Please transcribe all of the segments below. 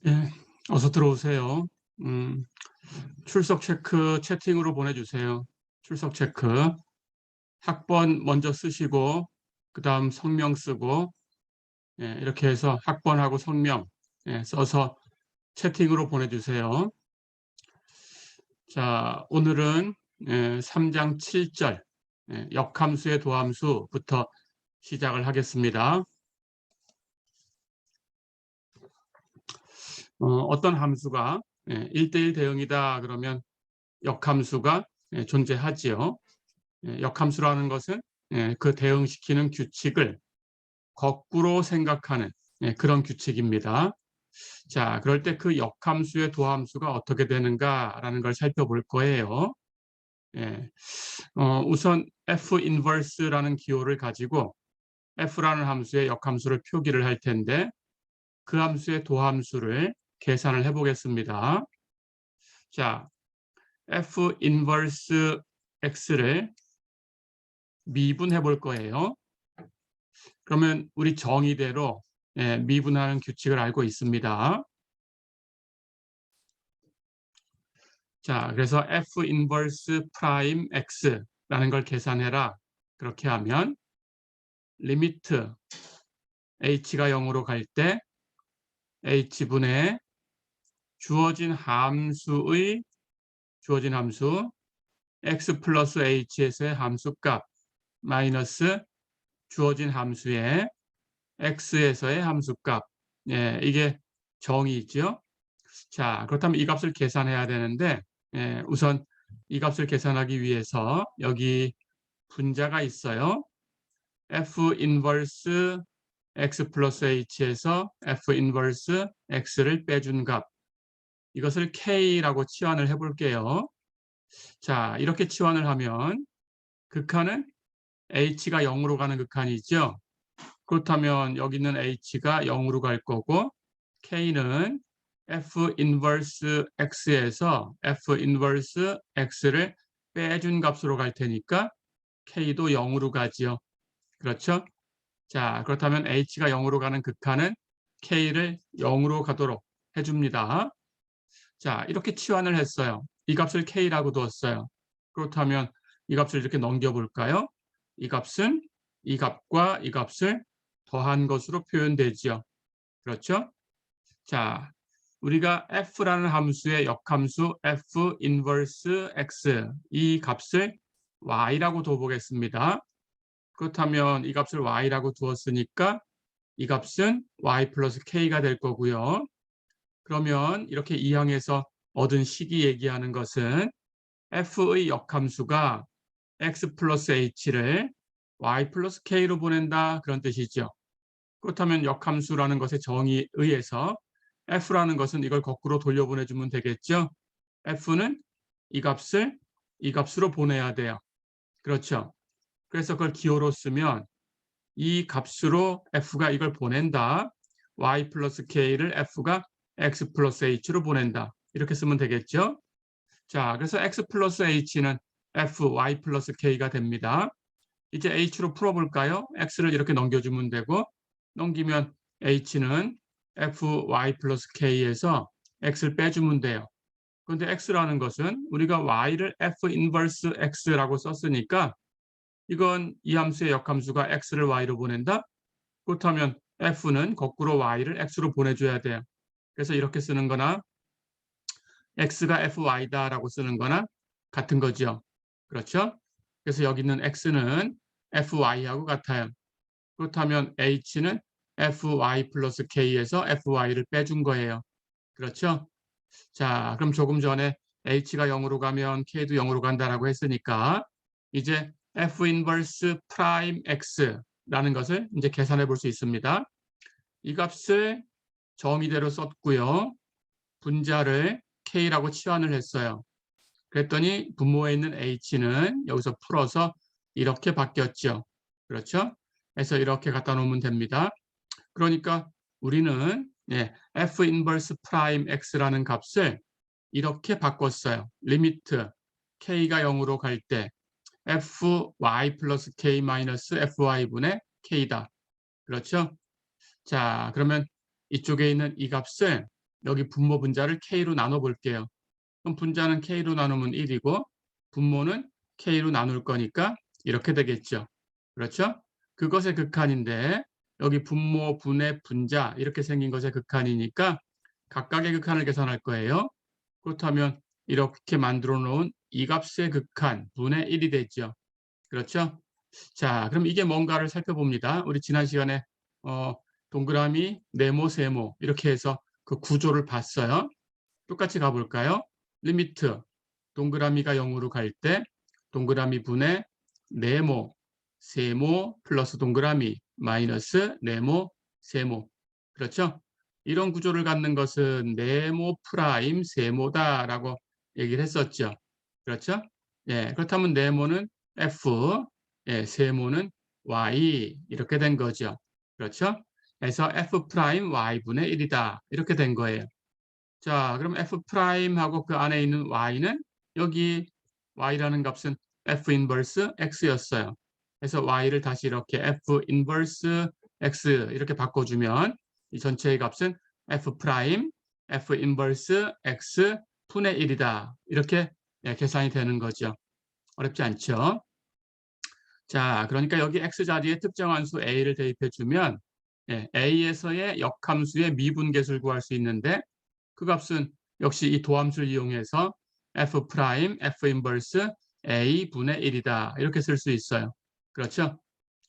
예, 어서 들어오세요. 음, 출석 체크 채팅으로 보내주세요. 출석 체크. 학번 먼저 쓰시고, 그 다음 성명 쓰고, 예, 이렇게 해서 학번하고 성명 써서 채팅으로 보내주세요. 자, 오늘은 3장 7절 역함수의 도함수부터 시작을 하겠습니다. 어떤 함수가 1대1 대응이다 그러면 역함수가 존재하지요. 역함수라는 것은 그 대응시키는 규칙을 거꾸로 생각하는 그런 규칙입니다. 자, 그럴 때 그 역함수의 도함수가 어떻게 되는가라는 걸 살펴볼 거예요. 예, 우선 f 인버스라는 기호를 가지고 f라는 함수의 역함수를 표기를 할 텐데 그 함수의 도함수를 계산을 해보겠습니다. 자, f 인버스 x를 미분해 볼 거예요. 그러면 우리 정의대로 미분하는 규칙을 알고 있습니다. 자, 그래서 f 인버스 프라임 x라는 걸 계산해라. 그렇게 하면 리미트 h가 0으로 갈 때 h분의 주어진 함수 x 플러스 h에서의 함수값 마이너스 주어진 함수의 x에서의 함수값. 이게 정의죠. 자, 그렇다면 이 값을 계산해야 되는데 우선 이 값을 계산하기 위해서 여기 분자가 있어요. f 인버스 x 플러스 h에서 f 인버스 x를 빼준 값. 이것을 k라고 치환을 해볼게요. 자, 이렇게 치환을 하면 극한은 h가 0으로 가는 극한이죠. 그렇다면 여기 있는 h가 0으로 갈 거고 k는 f 인버스 x에서 f 인버스 x를 빼준 값으로 갈 테니까 k도 0으로 가지요. 그렇죠? 자, 그렇다면 h가 0으로 가는 극한은 k를 0으로 가도록 해줍니다. 자, 이렇게 치환을 했어요. 이 값을 k라고 두었어요. 그렇다면 이 값을 이렇게 넘겨볼까요? 이 값은 이 값과 이 값을 더한 것으로 표현되지요. 그렇죠? 자, 우리가 f라는 함수의 역함수 f 인버스 x 이 값을 y라고 둬보겠습니다. 그렇다면 이 값을 y라고 두었으니까 이 값은 y 플러스 k가 될 거고요. 그러면 이렇게 이항에서 얻은 식이 얘기하는 것은 f의 역함수가 x 플러스 h를 y 플러스 k로 보낸다 그런 뜻이죠. 그렇다면 역함수라는 것의 정의에 의해서 f라는 것은 이걸 거꾸로 돌려보내주면 되겠죠. f는 이 값을 이 값으로 보내야 돼요. 그렇죠. 그래서 그걸 기호로 쓰면 이 값으로 f가 이걸 보낸다. y 플러스 k를 f가 x 플러스 h로 보낸다. 이렇게 쓰면 되겠죠. 자, 그래서 x 플러스 h는 f, y 플러스 k가 됩니다. 이제 h로 풀어볼까요? x를 이렇게 넘겨주면 되고 넘기면 h는 f, y 플러스 k에서 x를 빼주면 돼요. 그런데 x라는 것은 우리가 y를 f 인버스 x라고 썼으니까 이건 이 함수의 역함수가 x를 y로 보낸다? 그렇다면 f는 거꾸로 y를 x로 보내줘야 돼요. 그래서 이렇게 쓰는 거나 x가 fy다라고 쓰는 거나 같은 거죠. 그렇죠? 그래서 여기 있는 x는 fy하고 같아요. 그렇다면 h는 fy 플러스 k에서 fy를 빼준 거예요. 그렇죠? 자, 그럼 조금 전에 h가 0으로 가면 k도 0으로 간다라고 했으니까 이제 f 인버스 프라임 x라는 것을 이제 계산해 볼 수 있습니다. 이 값을 정의대로 썼고요. 분자를 k라고 치환을 했어요. 그랬더니 분모에 있는 h는 여기서 풀어서 이렇게 바뀌었죠. 그렇죠? 그래서 이렇게 갖다 놓으면 됩니다. 그러니까 우리는 f 인버스 프라임 x라는 값을 이렇게 바꿨어요. 리미트 k가 0으로 갈 때 fy 플러스 k 마이너스 fy분의 k다. 그렇죠? 자, 그러면 이쪽에 있는 이 값을 여기 분모 분자를 k로 나눠 볼게요. 그럼 분자는 k로 나누면 1이고 분모는 k로 나눌 거니까 이렇게 되겠죠. 그렇죠? 그것의 극한인데 여기 분모, 분의, 분자 이렇게 생긴 것의 극한이니까 각각의 극한을 계산할 거예요. 그렇다면 이렇게 만들어 놓은 이 값의 극한 분의 1이 되죠. 그렇죠? 자, 그럼 이게 뭔가를 살펴봅니다. 우리 지난 시간에 동그라미, 네모, 세모 이렇게 해서 그 구조를 봤어요. 똑같이 가볼까요? 리미트 동그라미가 0으로 갈 때 동그라미 분의 네모, 세모 플러스 동그라미 마이너스 네모, 세모. 그렇죠? 이런 구조를 갖는 것은 네모 프라임 세모다라고 얘기를 했었죠. 그렇죠? 예, 그렇다면 네모는 F, 예, 세모는 Y 이렇게 된 거죠. 그렇죠? 그래서 F 프라임 Y분의 1이다. 이렇게 된 거예요. 자, 그럼 F 프라임하고 그 안에 있는 Y는 여기 Y라는 값은 F 인버스 X였어요. 그래서 Y를 다시 이렇게 F 인버스 X 이렇게 바꿔주면 이 전체의 값은 F 프라임 F 인버스 X 분의 1이다. 이렇게 계산이 되는 거죠. 어렵지 않죠? 자, 그러니까 여기 X 자리에 특정한 수 A를 대입해 주면 A에서의 역함수의 미분계수를 구할 수 있는데 그 값은 역시 이 도함수를 이용해서 f 프라임 f 인버스 a 분의 1이다. 이렇게 쓸 수 있어요. 그렇죠?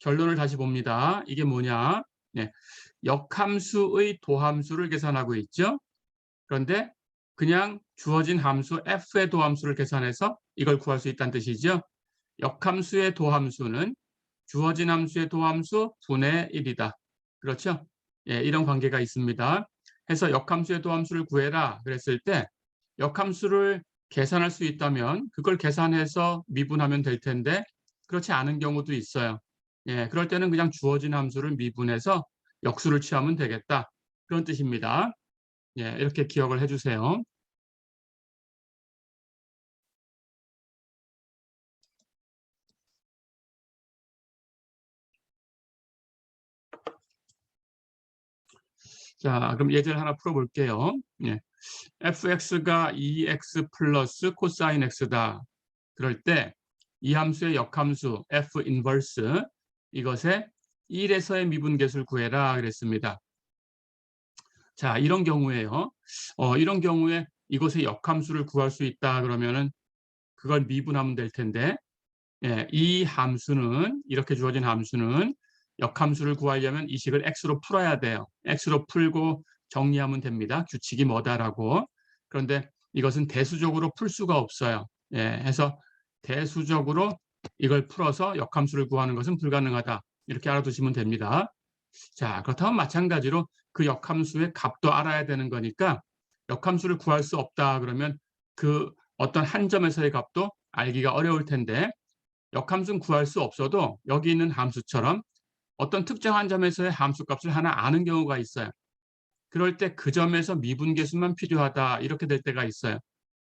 결론을 다시 봅니다. 이게 뭐냐? 네. 역함수의 도함수를 계산하고 있죠. 그런데 그냥 주어진 함수 f의 도함수를 계산해서 이걸 구할 수 있다는 뜻이죠. 역함수의 도함수는 주어진 함수의 도함수 분의 1이다. 그렇죠? 예, 이런 관계가 있습니다. 해서 역함수의 도함수를 구해라 그랬을 때 역함수를 계산할 수 있다면 그걸 계산해서 미분하면 될 텐데 그렇지 않은 경우도 있어요. 예, 그럴 때는 그냥 주어진 함수를 미분해서 역수를 취하면 되겠다. 그런 뜻입니다. 예, 이렇게 기억을 해주세요. 자, 그럼 예제를 하나 풀어볼게요. 예. fx가 2x 플러스 코사인 x다. 그럴 때 이 함수의 역함수 f 인버스 이것의 1에서의 미분계수를 구해라 그랬습니다. 자, 이런 경우에요. 이런 경우에 이것의 역함수를 구할 수 있다 그러면은 그걸 미분하면 될 텐데 예, 이 함수는 이렇게 주어진 함수는 역함수를 구하려면 이 식을 x로 풀어야 돼요. x로 풀고 정리하면 됩니다. 규칙이 뭐다라고. 그런데 이것은 대수적으로 풀 수가 없어요. 예, 해서 대수적으로 이걸 풀어서 역함수를 구하는 것은 불가능하다. 이렇게 알아두시면 됩니다. 자, 그렇다면 마찬가지로 그 역함수의 값도 알아야 되는 거니까 역함수를 구할 수 없다 그러면 그 어떤 한 점에서의 값도 알기가 어려울 텐데 역함수는 구할 수 없어도 여기 있는 함수처럼 어떤 특정한 점에서의 함수값을 하나 아는 경우가 있어요. 그럴 때 그 점에서 미분계수만 필요하다 이렇게 될 때가 있어요.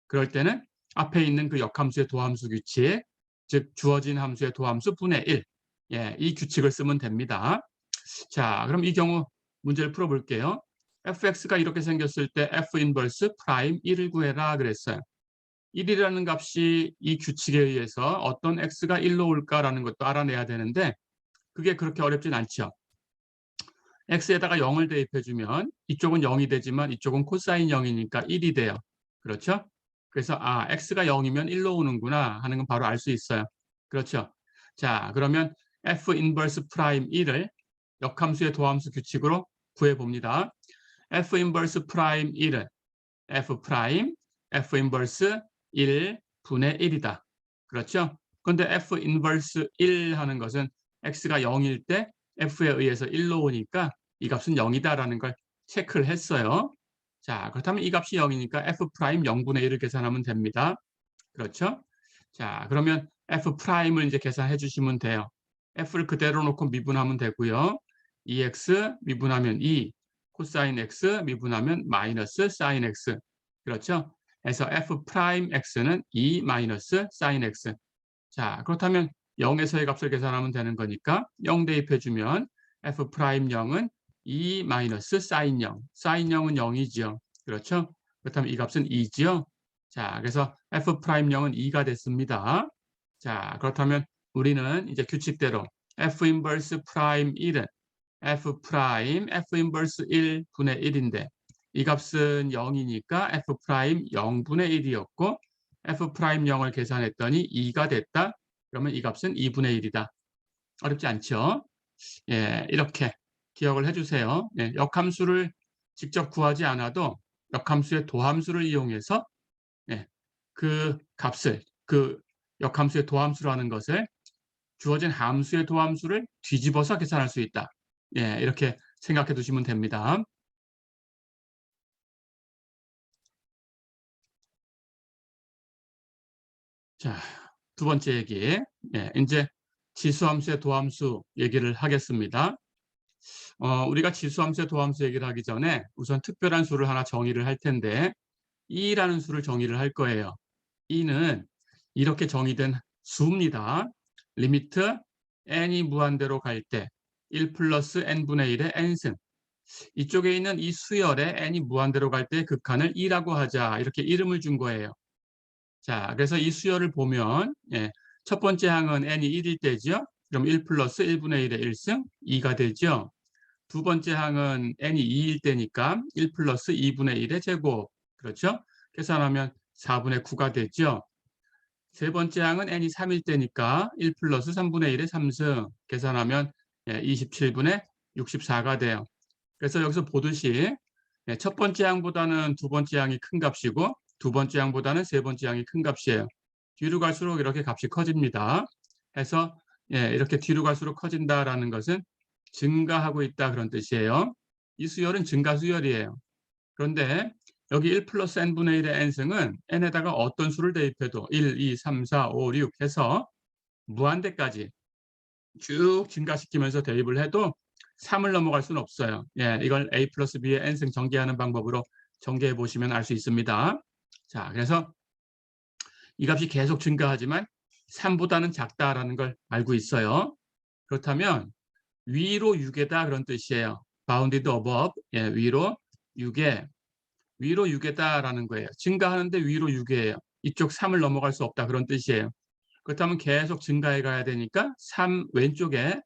그럴 때는 앞에 있는 그 역함수의 도함수 규칙, 즉 주어진 함수의 도함수 분의 1, 예, 이 규칙을 쓰면 됩니다. 자, 그럼 이 경우 문제를 풀어볼게요. fx가 이렇게 생겼을 때 f 인버스 프라임 1을 구해라 그랬어요. 1이라는 값이 이 규칙에 의해서 어떤 x가 1로 올까라는 것도 알아내야 되는데 그게 그렇게 어렵진 않죠. x에다가 0을 대입해주면 이쪽은 0이 되지만 이쪽은 코사인 0이니까 1이 돼요. 그렇죠? 그래서 x가 0이면 1로 오는구나 하는 건 바로 알 수 있어요. 그렇죠? 자, 그러면 f 인버스 프라임 1을 역함수의 도함수 규칙으로 구해봅니다. f 인버스 프라임 1은 f 프라임 f 인버스 1 분의 1이다. 그렇죠? 그런데 f 인버스 1 하는 것은 x가 0일 때 f에 의해서 1로 오니까 이 값은 0이다라는 걸 체크를 했어요. 자, 그렇다면 이 값이 0이니까 f 프라임 0분의 1을 계산하면 됩니다. 그렇죠? 자, 그러면 f 프라임을 이제 계산해 주시면 돼요. f를 그대로 놓고 미분하면 되고요. 2x 미분하면 2, 코사인 x 미분하면 마이너스 사인 x. 그렇죠? 그래서 f 프라임 x는 2 마이너스 사인 x. 자, 그렇다면 0에서의 값을 계산하면 되는 거니까 0 대입해 주면 f 프라임 0은 2 마이너스 사인 0. 사인 0은 0이죠. 그렇죠? 그렇다면 이 값은 2지요. 자, 그래서 F'0은 2가 됐습니다. 자, 그렇다면 우리는 이제 규칙대로 F 인버스 프라임 1은 F 프라임 F 인버스 1분의 1인데 이 값은 0이니까 F 프라임 0분의 1이었고 F 프라임 0을 계산했더니 2가 됐다. 그러면 이 값은 2분의 1이다. 어렵지 않죠? 예, 이렇게 기억을 해주세요. 예, 역함수를 직접 구하지 않아도 역함수의 도함수를 이용해서 예, 그 값을 그 역함수의 도함수라는 것을 주어진 함수의 도함수를 뒤집어서 계산할 수 있다. 예, 이렇게 생각해 두시면 됩니다. 자, 두 번째 얘기. 예, 이제 지수함수의 도함수 얘기를 하겠습니다. 우리가 지수함수의 도함수 얘기를 하기 전에 우선 특별한 수를 하나 정의를 할 텐데 2라는 수를 정의를 할 거예요. 2는 이렇게 정의된 수입니다. 리미트 n이 무한대로 갈 때 1 플러스 n분의 1의 n승. 이쪽에 있는 이 수열에 n이 무한대로 갈 때 극한을 2라고 하자. 이렇게 이름을 준 거예요. 자, 그래서 이 수열을 보면 예, 첫 번째 항은 n이 1일 때죠. 그럼 1 플러스 1분의 1의 1승 2가 되죠. 두 번째 항은 n이 2일 때니까 1 플러스 2분의 1의 제곱. 그렇죠? 계산하면 4분의 9가 되죠. 세 번째 항은 n이 3일 때니까 1 플러스 3분의 1의 3승. 계산하면 27분의 64가 돼요. 그래서 여기서 보듯이 첫 번째 항보다는 두 번째 항이 큰 값이고 두 번째 항보다는 세 번째 항이 큰 값이에요. 뒤로 갈수록 이렇게 값이 커집니다. 해서 이렇게 뒤로 갈수록 커진다라는 것은 증가하고 있다 그런 뜻이에요. 이 수열은 증가 수열이에요. 그런데 여기 1 플러스 n분의 1의 n승은 n에다가 어떤 수를 대입해도 1, 2, 3, 4, 5, 6 해서 무한대까지 쭉 증가시키면서 대입을 해도 3을 넘어갈 수는 없어요. 예, 이걸 a 플러스 b의 n승 전개하는 방법으로 전개해 보시면 알 수 있습니다. 자, 그래서 이 값이 계속 증가하지만 3보다는 작다라는 걸 알고 있어요. 그렇다면 위로 6에다 그런 뜻이에요. bounded above, 예, 위로 6에 위로 6에다라는 거예요. 증가하는데 위로 6이에요. 이쪽 3을 넘어갈 수 없다 그런 뜻이에요. 그렇다면 계속 증가해 가야 되니까 3 왼쪽에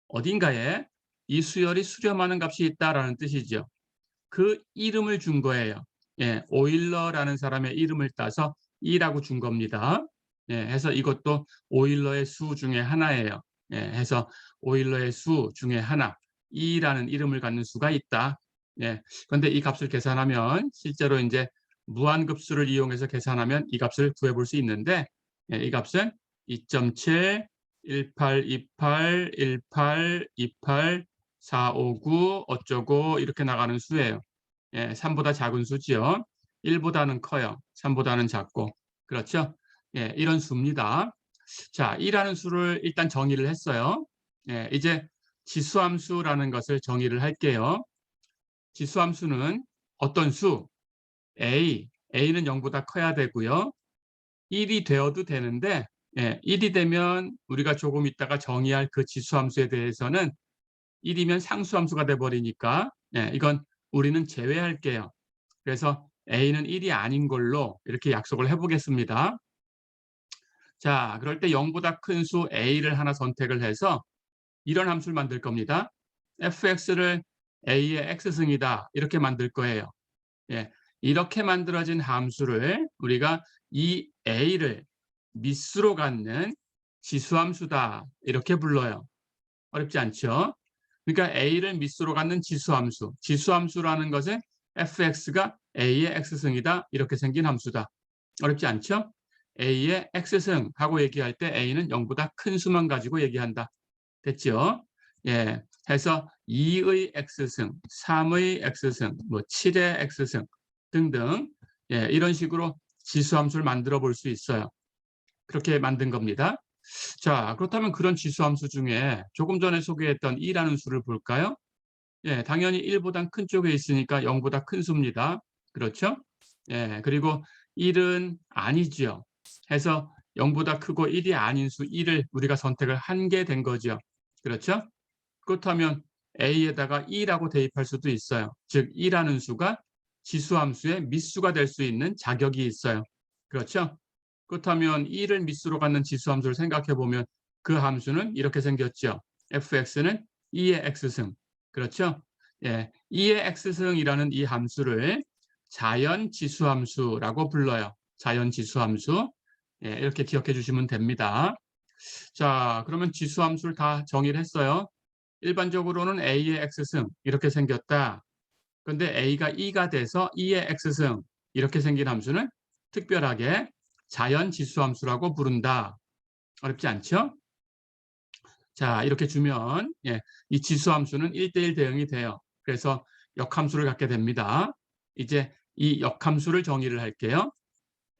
어딘가에 이 수열이 수렴하는 값이 있다라는 뜻이죠. 그 이름을 준 거예요. 예, 오일러라는 사람의 이름을 따서 2라고 준 겁니다. 예, 해서 이것도 오일러의 수 중에 하나예요. 예, 해서 오일러의 수 중에 하나, 2라는 이름을 갖는 수가 있다. 예, 그런데 이 값을 계산하면 실제로 이제 무한급수를 이용해서 계산하면 이 값을 구해볼 수 있는데 예, 이 값은 2.7, 1828, 18, 28, 459 어쩌고 이렇게 나가는 수예요. 예, 3보다 작은 수지요. 1보다는 커요. 3보다는 작고. 그렇죠? 예, 이런 수입니다. 자, 2라는 수를 일단 정의를 했어요. 예, 이제 지수함수라는 것을 정의를 할게요. 지수함수는 어떤 수? A는 0보다 커야 되고요. 1이 되어도 되는데 1이 되면 우리가 조금 있다가 정의할 그 지수함수에 대해서는 1이면 상수함수가 돼버리니까 이건 우리는 제외할게요. 그래서 A는 1이 아닌 걸로 이렇게 약속을 해보겠습니다. 자, 그럴 때 0보다 큰 수 A를 하나 선택을 해서 이런 함수를 만들 겁니다. fx를 A의 x승이다 이렇게 만들 거예요. 예, 이렇게 만들어진 함수를 우리가 이 A를 미수로 갖는 지수함수다 이렇게 불러요. 어렵지 않죠? 그러니까 A를 미수로 갖는 지수함수. 지수함수라는 것은 fx가 A의 x승이다 이렇게 생긴 함수다. 어렵지 않죠? A의 x승하고 얘기할 때 A는 0보다 큰 수만 가지고 얘기한다. 됐죠? 예, 해서 2의 x승, 3의 x승, 뭐 7의 x승 등등 이런 식으로 지수함수를 만들어 볼 수 있어요. 그렇게 만든 겁니다. 자, 그렇다면 그런 지수함수 중에 조금 전에 소개했던 2라는 수를 볼까요? 예, 당연히 1보다 큰 쪽에 있으니까 0보다 큰 수입니다. 그렇죠? 예, 그리고 1은 아니죠. 해서 0보다 크고 1이 아닌 수 1을 우리가 선택을 한 게 된 거죠. 그렇죠? 그렇다면 A에다가 2라고 대입할 수도 있어요. 즉 2라는 수가 지수함수의 미수가 될 수 있는 자격이 있어요. 그렇죠? 그렇다면 2를 미수로 갖는 지수함수를 생각해 보면 그 함수는 이렇게 생겼죠. fx는 2의 x승. 그렇죠? 예, 2의 x승이라는 이 함수를 자연지수함수라고 불러요. 자연지수함수. 예, 이렇게 기억해 주시면 됩니다. 자, 그러면 지수함수를 다 정의를 했어요. 일반적으로는 a의 x승 이렇게 생겼다. 그런데 a가 2가 돼서 2의 x승 이렇게 생긴 함수는 특별하게 자연지수함수라고 부른다. 어렵지 않죠? 자, 이렇게 주면 이 지수함수는 1대1 대응이 돼요. 그래서 역함수를 갖게 됩니다. 이제 이 역함수를 정의를 할게요.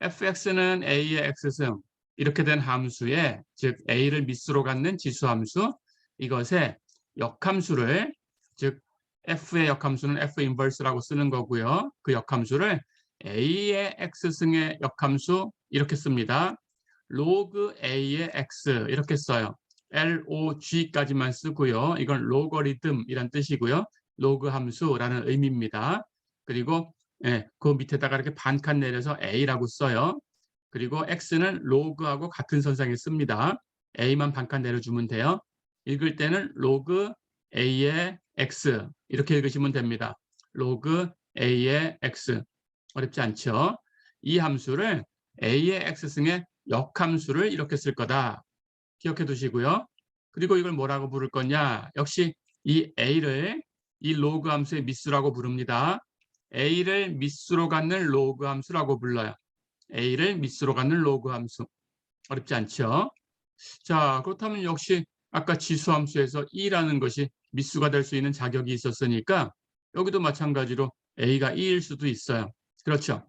fx는 a의 x승 이렇게 된 함수에 즉 a를 미수로 갖는 지수함수 이것의 역함수를 즉 f의 역함수는 f 인버스라고 쓰는 거고요. 그 역함수를 a의 x승의 역함수 이렇게 씁니다. 로그 a의 x 이렇게 써요. log까지만 쓰고요. 이건 로거리즘이란 뜻이고요. 로그 함수라는 의미입니다. 그리고 그 밑에다가 이렇게 반칸 내려서 a라고 써요. 그리고 x는 로그하고 같은 선상에 씁니다. a만 반칸 내려주면 돼요. 읽을 때는 로그 a의 x 이렇게 읽으시면 됩니다. 로그 a의 x 어렵지 않죠? 이 함수를 a의 x승의 역함수를 이렇게 쓸 거다. 기억해 두시고요. 그리고 이걸 뭐라고 부를 거냐? 역시 이 a를 이 로그 함수의 미수라고 부릅니다. a를 미수로 갖는 로그 함수라고 불러요. a를 미수로 갖는 로그 함수. 어렵지 않죠? 자, 그렇다면 역시 아까 지수함수에서 2라는 것이 미수가 될 수 있는 자격이 있었으니까 여기도 마찬가지로 a가 2일 수도 있어요. 그렇죠?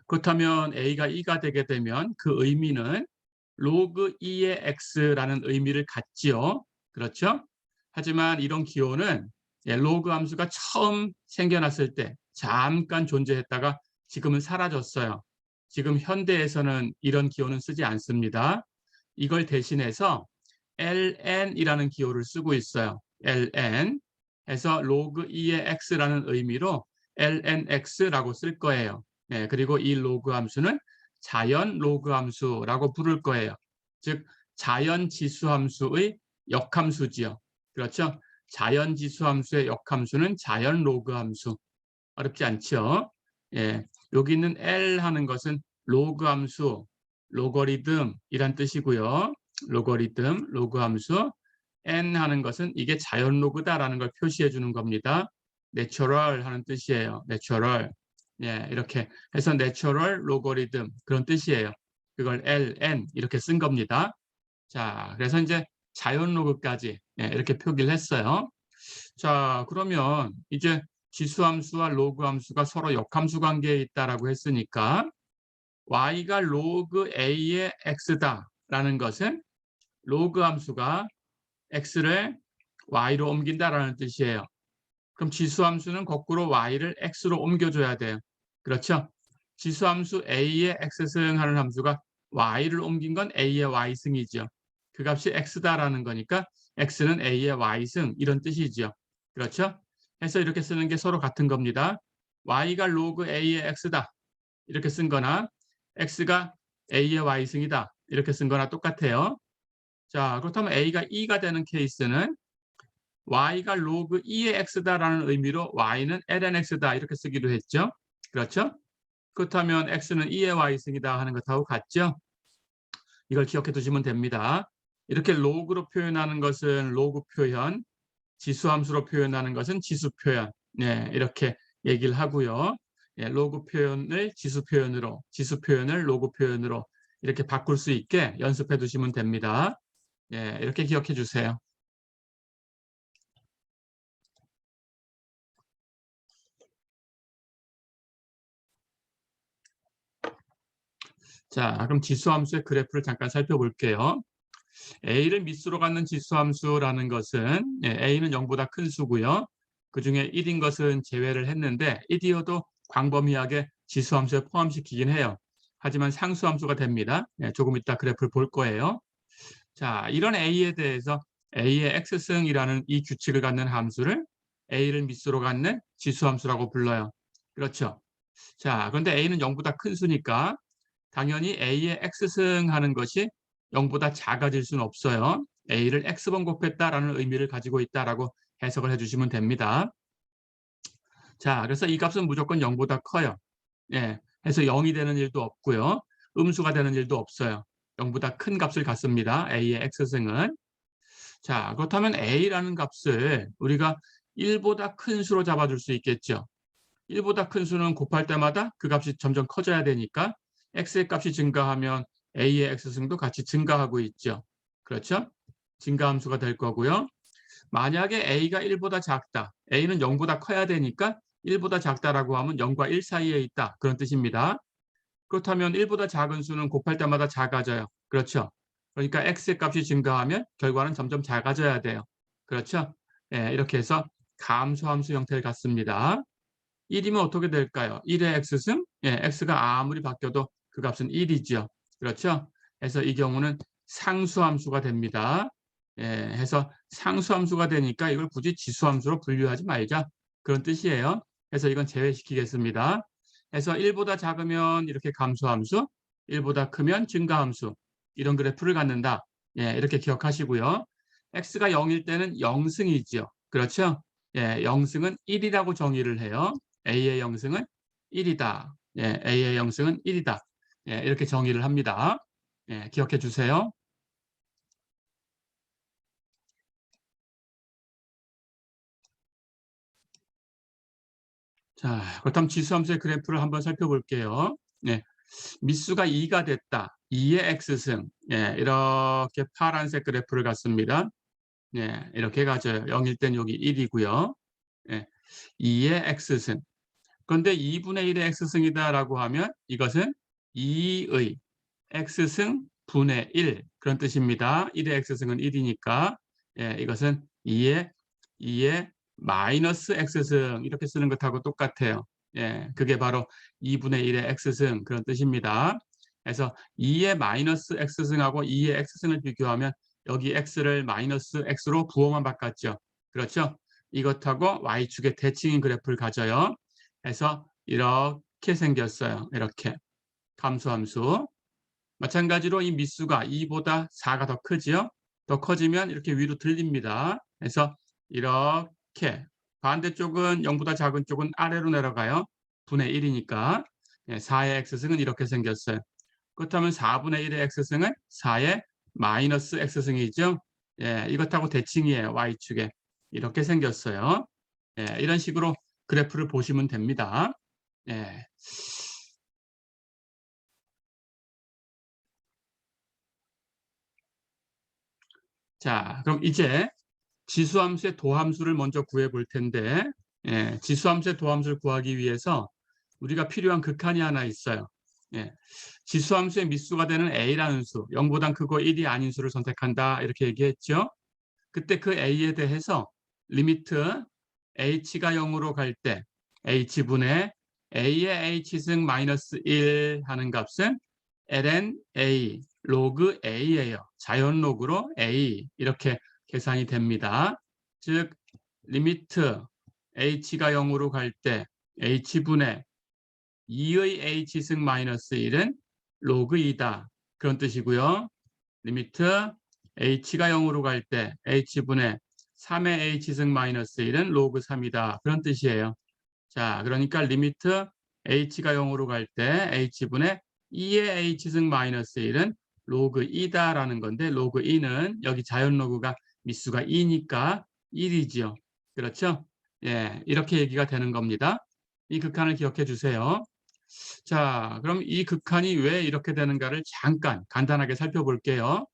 그렇다면 a가 2가 되게 되면 그 의미는 로그 2의 x라는 의미를 갖지요. 그렇죠? 하지만 이런 기호는 로그 함수가 처음 생겨났을 때 잠깐 존재했다가 지금은 사라졌어요. 지금 현대에서는 이런 기호는 쓰지 않습니다. 이걸 대신해서 ln이라는 기호를 쓰고 있어요. ln 해서 로그 2의 x라는 의미로 lnx라고 쓸 거예요. 네, 그리고 이 로그 함수는 자연 로그 함수라고 부를 거예요. 즉 자연 지수 함수의 역함수지요. 그렇죠? 자연 지수 함수의 역함수는 자연 로그 함수. 어렵지 않죠? 예, 여기 있는 L 하는 것은 로그 함수, 로거리즘이란 뜻이고요. 로거리즘, 로그 함수. N 하는 것은 이게 자연 로그다라는 걸 표시해 주는 겁니다. 내추럴 하는 뜻이에요. 내추럴. 예, 이렇게 해서 내추럴 로거리즘 그런 뜻이에요. 그걸 ln 이렇게 쓴 겁니다. 자, 그래서 이제 자연 로그까지 이렇게 표기를 했어요. 자, 그러면 이제 지수함수와 로그 함수가 서로 역함수 관계에 있다라고 했으니까 y가 로그 a의 x다라는 것은 로그 함수가 x를 y로 옮긴다라는 뜻이에요. 그럼 지수함수는 거꾸로 y를 x로 옮겨줘야 돼요. 그렇죠? 지수함수 a의 x승 하는 함수가 y를 옮긴 건 a의 y승이죠. 그 값이 x다라는 거니까 x는 a의 y승 이런 뜻이죠. 그렇죠? 해서 이렇게 쓰는 게 서로 같은 겁니다. y가 로그 a의 x다 이렇게 쓴 거나 x가 a의 y승이다 이렇게 쓴 거나 똑같아요. 자, 그렇다면 a가 2가 되는 케이스는 y가 로그 2의 x다라는 의미로 y는 ln x다 이렇게 쓰기도 했죠. 그렇죠? 그렇다면 x는 2의 y승이다 하는 것하고 같죠? 이걸 기억해 두시면 됩니다. 이렇게 로그로 표현하는 것은 로그 표현, 지수함수로 표현하는 것은 지수 표현. 네, 이렇게 얘기를 하고요. 로그 표현을 지수 표현으로, 지수 표현을 로그 표현으로 이렇게 바꿀 수 있게 연습해 두시면 됩니다. 이렇게 기억해 주세요. 자, 그럼 지수함수의 그래프를 잠깐 살펴볼게요. A를 미수로 갖는 지수함수라는 것은 A는 0보다 큰 수고요. 그중에 1인 것은 제외를 했는데 1이어도 광범위하게 지수함수에 포함시키긴 해요. 하지만 상수함수가 됩니다. 조금 이따 그래프를 볼 거예요. 자, 이런 A에 대해서 A의 x승이라는 이 규칙을 갖는 함수를 A를 미수로 갖는 지수함수라고 불러요. 그렇죠. 자, 그런데 a는 0보다 큰 수니까 당연히 a의 x승하는 것이 0보다 작아질 수는 없어요. a를 x번 곱했다라는 의미를 가지고 있다라고 해석을 해주시면 됩니다. 자, 그래서 이 값은 무조건 0보다 커요. 예, 해서 0이 되는 일도 없고요. 음수가 되는 일도 없어요. 0보다 큰 값을 갖습니다. a의 x승은. 자, 그렇다면 a라는 값을 우리가 1보다 큰 수로 잡아줄 수 있겠죠. 1보다 큰 수는 곱할 때마다 그 값이 점점 커져야 되니까 x의 값이 증가하면 a의 x승도 같이 증가하고 있죠. 그렇죠? 증가함수가 될 거고요. 만약에 a가 1보다 작다. a는 0보다 커야 되니까 1보다 작다라고 하면 0과 1 사이에 있다. 그런 뜻입니다. 그렇다면 1보다 작은 수는 곱할 때마다 작아져요. 그렇죠? 그러니까 x의 값이 증가하면 결과는 점점 작아져야 돼요. 그렇죠? 예, 이렇게 해서 감소함수 형태를 갖습니다. 1이면 어떻게 될까요? 1의 x승? 예, x가 아무리 바뀌어도 그 값은 1이죠. 그렇죠? 그래서 이 경우는 상수함수가 됩니다. 예, 해서 상수함수가 되니까 이걸 굳이 지수함수로 분류하지 말자. 그런 뜻이에요. 그래서 이건 제외시키겠습니다. 그래서 1보다 작으면 이렇게 감소함수, 1보다 크면 증가함수. 이런 그래프를 갖는다. 예, 이렇게 기억하시고요. x가 0일 때는 0승이죠. 그렇죠? 예, 0승은 1이라고 정의를 해요. a의 영승은 1이다. 예, a의 영승은 1이다. 예, 이렇게 정의를 합니다. 예, 기억해 주세요. 자, 그렇다면 지수함수의 그래프를 한번 살펴볼게요. 예, 미수가 2가 됐다. 2의 x승. 예, 이렇게 파란색 그래프를 갖습니다. 예, 이렇게 가져요. 0일 땐 여기 1이고요. 예, 2의 x승. 그런데 2분의 1의 x승이다라고 하면 이것은 2의 x승 분의 1 그런 뜻입니다. 1의 x승은 1이니까 예, 이것은 2의 마이너스 x승 이렇게 쓰는 것하고 똑같아요. 예, 그게 바로 2분의 1의 x승 그런 뜻입니다. 그래서 2의 마이너스 x승하고 2의 x승을 비교하면 여기 x를 마이너스 x로 부호만 바꿨죠. 그렇죠? 이것하고 y축의 대칭인 그래프를 가져요. 그래서 이렇게 생겼어요. 이렇게 감소함수. 마찬가지로 이 미수가 2보다 4가 더 크지요. 더 커지면 이렇게 위로 들립니다. 그래서 이렇게 반대쪽은 0보다 작은 쪽은 아래로 내려가요. 분의 1이니까 4의 x승은 이렇게 생겼어요. 그렇다면 4분의 1의 x승은 4의 마이너스 x승이죠. 예, 이것하고 대칭이에요. y축에. 이렇게 생겼어요. 예, 이런 식으로 그래프를 보시면 됩니다. 예. 자, 그럼 이제 지수함수의 도함수를 먼저 구해 볼 텐데 예, 지수함수의 도함수를 구하기 위해서 우리가 필요한 극한이 하나 있어요. 예, 지수함수의 미수가 되는 a라는 수, 0보다 크고 1이 아닌 수를 선택한다 이렇게 얘기했죠. 그때 그 a에 대해서 리미트 h가 0으로 갈 때 h분의 a의 h승 마이너스 1 하는 값은 ln a 로그 a예요. 자연 로그로 a 이렇게 계산이 됩니다. 즉 리미트 h가 0으로 갈 때 h분의 2의 h승 마이너스 1은 로그 2다. 그런 뜻이고요. 리미트 h가 0으로 갈 때 h분의 3의 h승 마이너스 1은 로그 3이다. 그런 뜻이에요. 자, 그러니까 리미트 h가 0으로 갈 때 h분의 2의 h승 마이너스 1은 로그 2다라는 건데 로그 2는 여기 자연 로그가 미수가 2니까 1이지요. 그렇죠? 예, 이렇게 얘기가 되는 겁니다. 이 극한을 기억해 주세요. 자, 그럼 이 극한이 왜 이렇게 되는가를 잠깐 간단하게 살펴볼게요.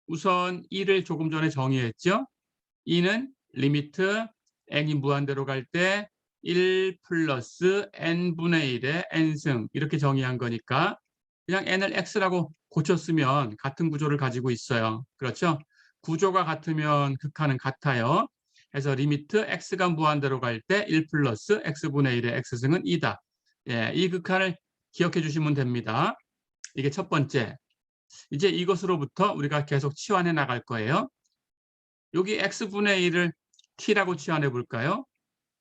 우선 2를 조금 전에 정의했죠. 2는 리미트 n이 무한대로 갈 때 1 플러스 n분의 1의 n승 이렇게 정의한 거니까 그냥 n을 x라고 고쳤으면 같은 구조를 가지고 있어요. 그렇죠? 구조가 같으면 극한은 같아요. 그래서 리미트 x가 무한대로 갈 때 1 플러스 x분의 1의 x승은 2다. 예, 이 극한을 기억해 주시면 됩니다. 이게 첫 번째. 이제 이것으로부터 우리가 계속 치환해 나갈 거예요. 여기 x분의 1을 t라고 치환해 볼까요?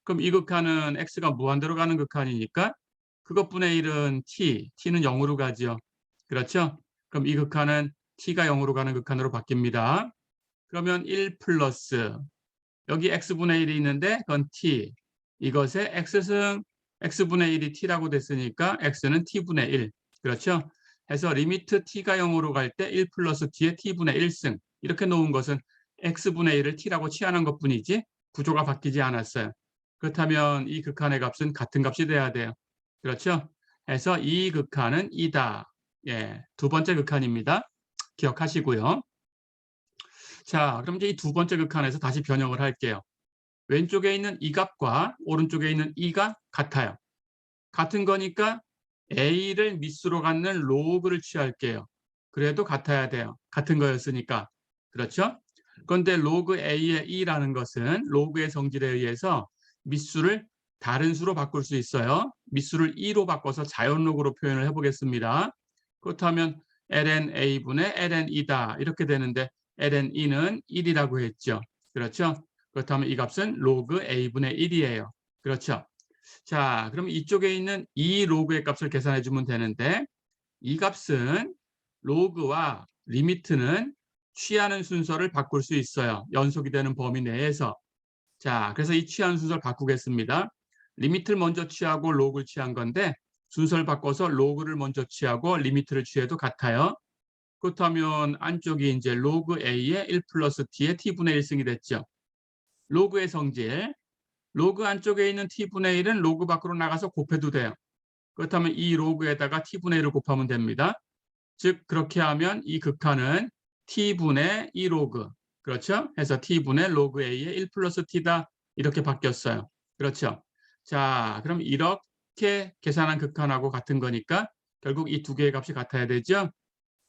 그럼 이 극한은 x가 무한대로 가는 극한이니까 그것분의 1은 t는 0으로 가죠. 그렇죠? 그럼 이 극한은 t가 0으로 가는 극한으로 바뀝니다. 그러면 1 플러스 여기 x분의 1이 있는데 그건 t. 이것의 x승 x분의 1이 t라고 됐으니까 x는 t분의 1. 그렇죠? 해서 리미트 t가 0으로 갈 때 1 플러스 t의 t분의 1승. 이렇게 놓은 것은 x분의 1을 t라고 취하는 것뿐이지 구조가 바뀌지 않았어요. 그렇다면 이 극한의 값은 같은 값이 돼야 돼요. 그렇죠? 해서 이 극한은 이다. 예, 두 번째 극한입니다. 기억하시고요. 자, 그럼 이제 이 두 번째 극한에서 다시 변형을 할게요. 왼쪽에 있는 이 값과 오른쪽에 있는 이가 같아요. 같은 거니까 a를 밑수로 갖는 로그를 취할게요. 그래도 같아야 돼요. 같은 거였으니까. 그렇죠? 그런데 로그 a의 2라는 것은 로그의 성질에 의해서 밑수를 다른 수로 바꿀 수 있어요. 밑수를 2로 바꿔서 자연로그로 표현을 해보겠습니다. 그렇다면 ln a분의 ln 2다 이렇게 되는데 ln 2는 1이라고 했죠. 그렇죠? 그렇다면 이 값은 로그 a분의 1이에요. 그렇죠? 자, 그럼 이쪽에 있는 이 로그의 값을 계산해 주면 되는데 이 값은 로그와 리미트는 취하는 순서를 바꿀 수 있어요. 연속이 되는 범위 내에서. 자, 그래서 이 취하는 순서를 바꾸겠습니다. 리미트를 먼저 취하고 로그를 취한 건데 순서를 바꿔서 로그를 먼저 취하고 리미트를 취해도 같아요. 그렇다면 안쪽이 이제 로그 a의 1 플러스 t의 t분의 1승이 됐죠. 로그의 성질. 로그 안쪽에 있는 t분의 1은 로그 밖으로 나가서 곱해도 돼요. 그렇다면 이 로그에다가 t분의 1을 곱하면 됩니다. 즉 그렇게 하면 이 극한은 t분의 2로그. 그렇죠? 해서 t분의 로그 a의 1 플러스 t다. 이렇게 바뀌었어요. 그렇죠? 자, 그럼 이렇게 계산한 극한하고 같은 거니까 결국 이 두 개의 값이 같아야 되죠?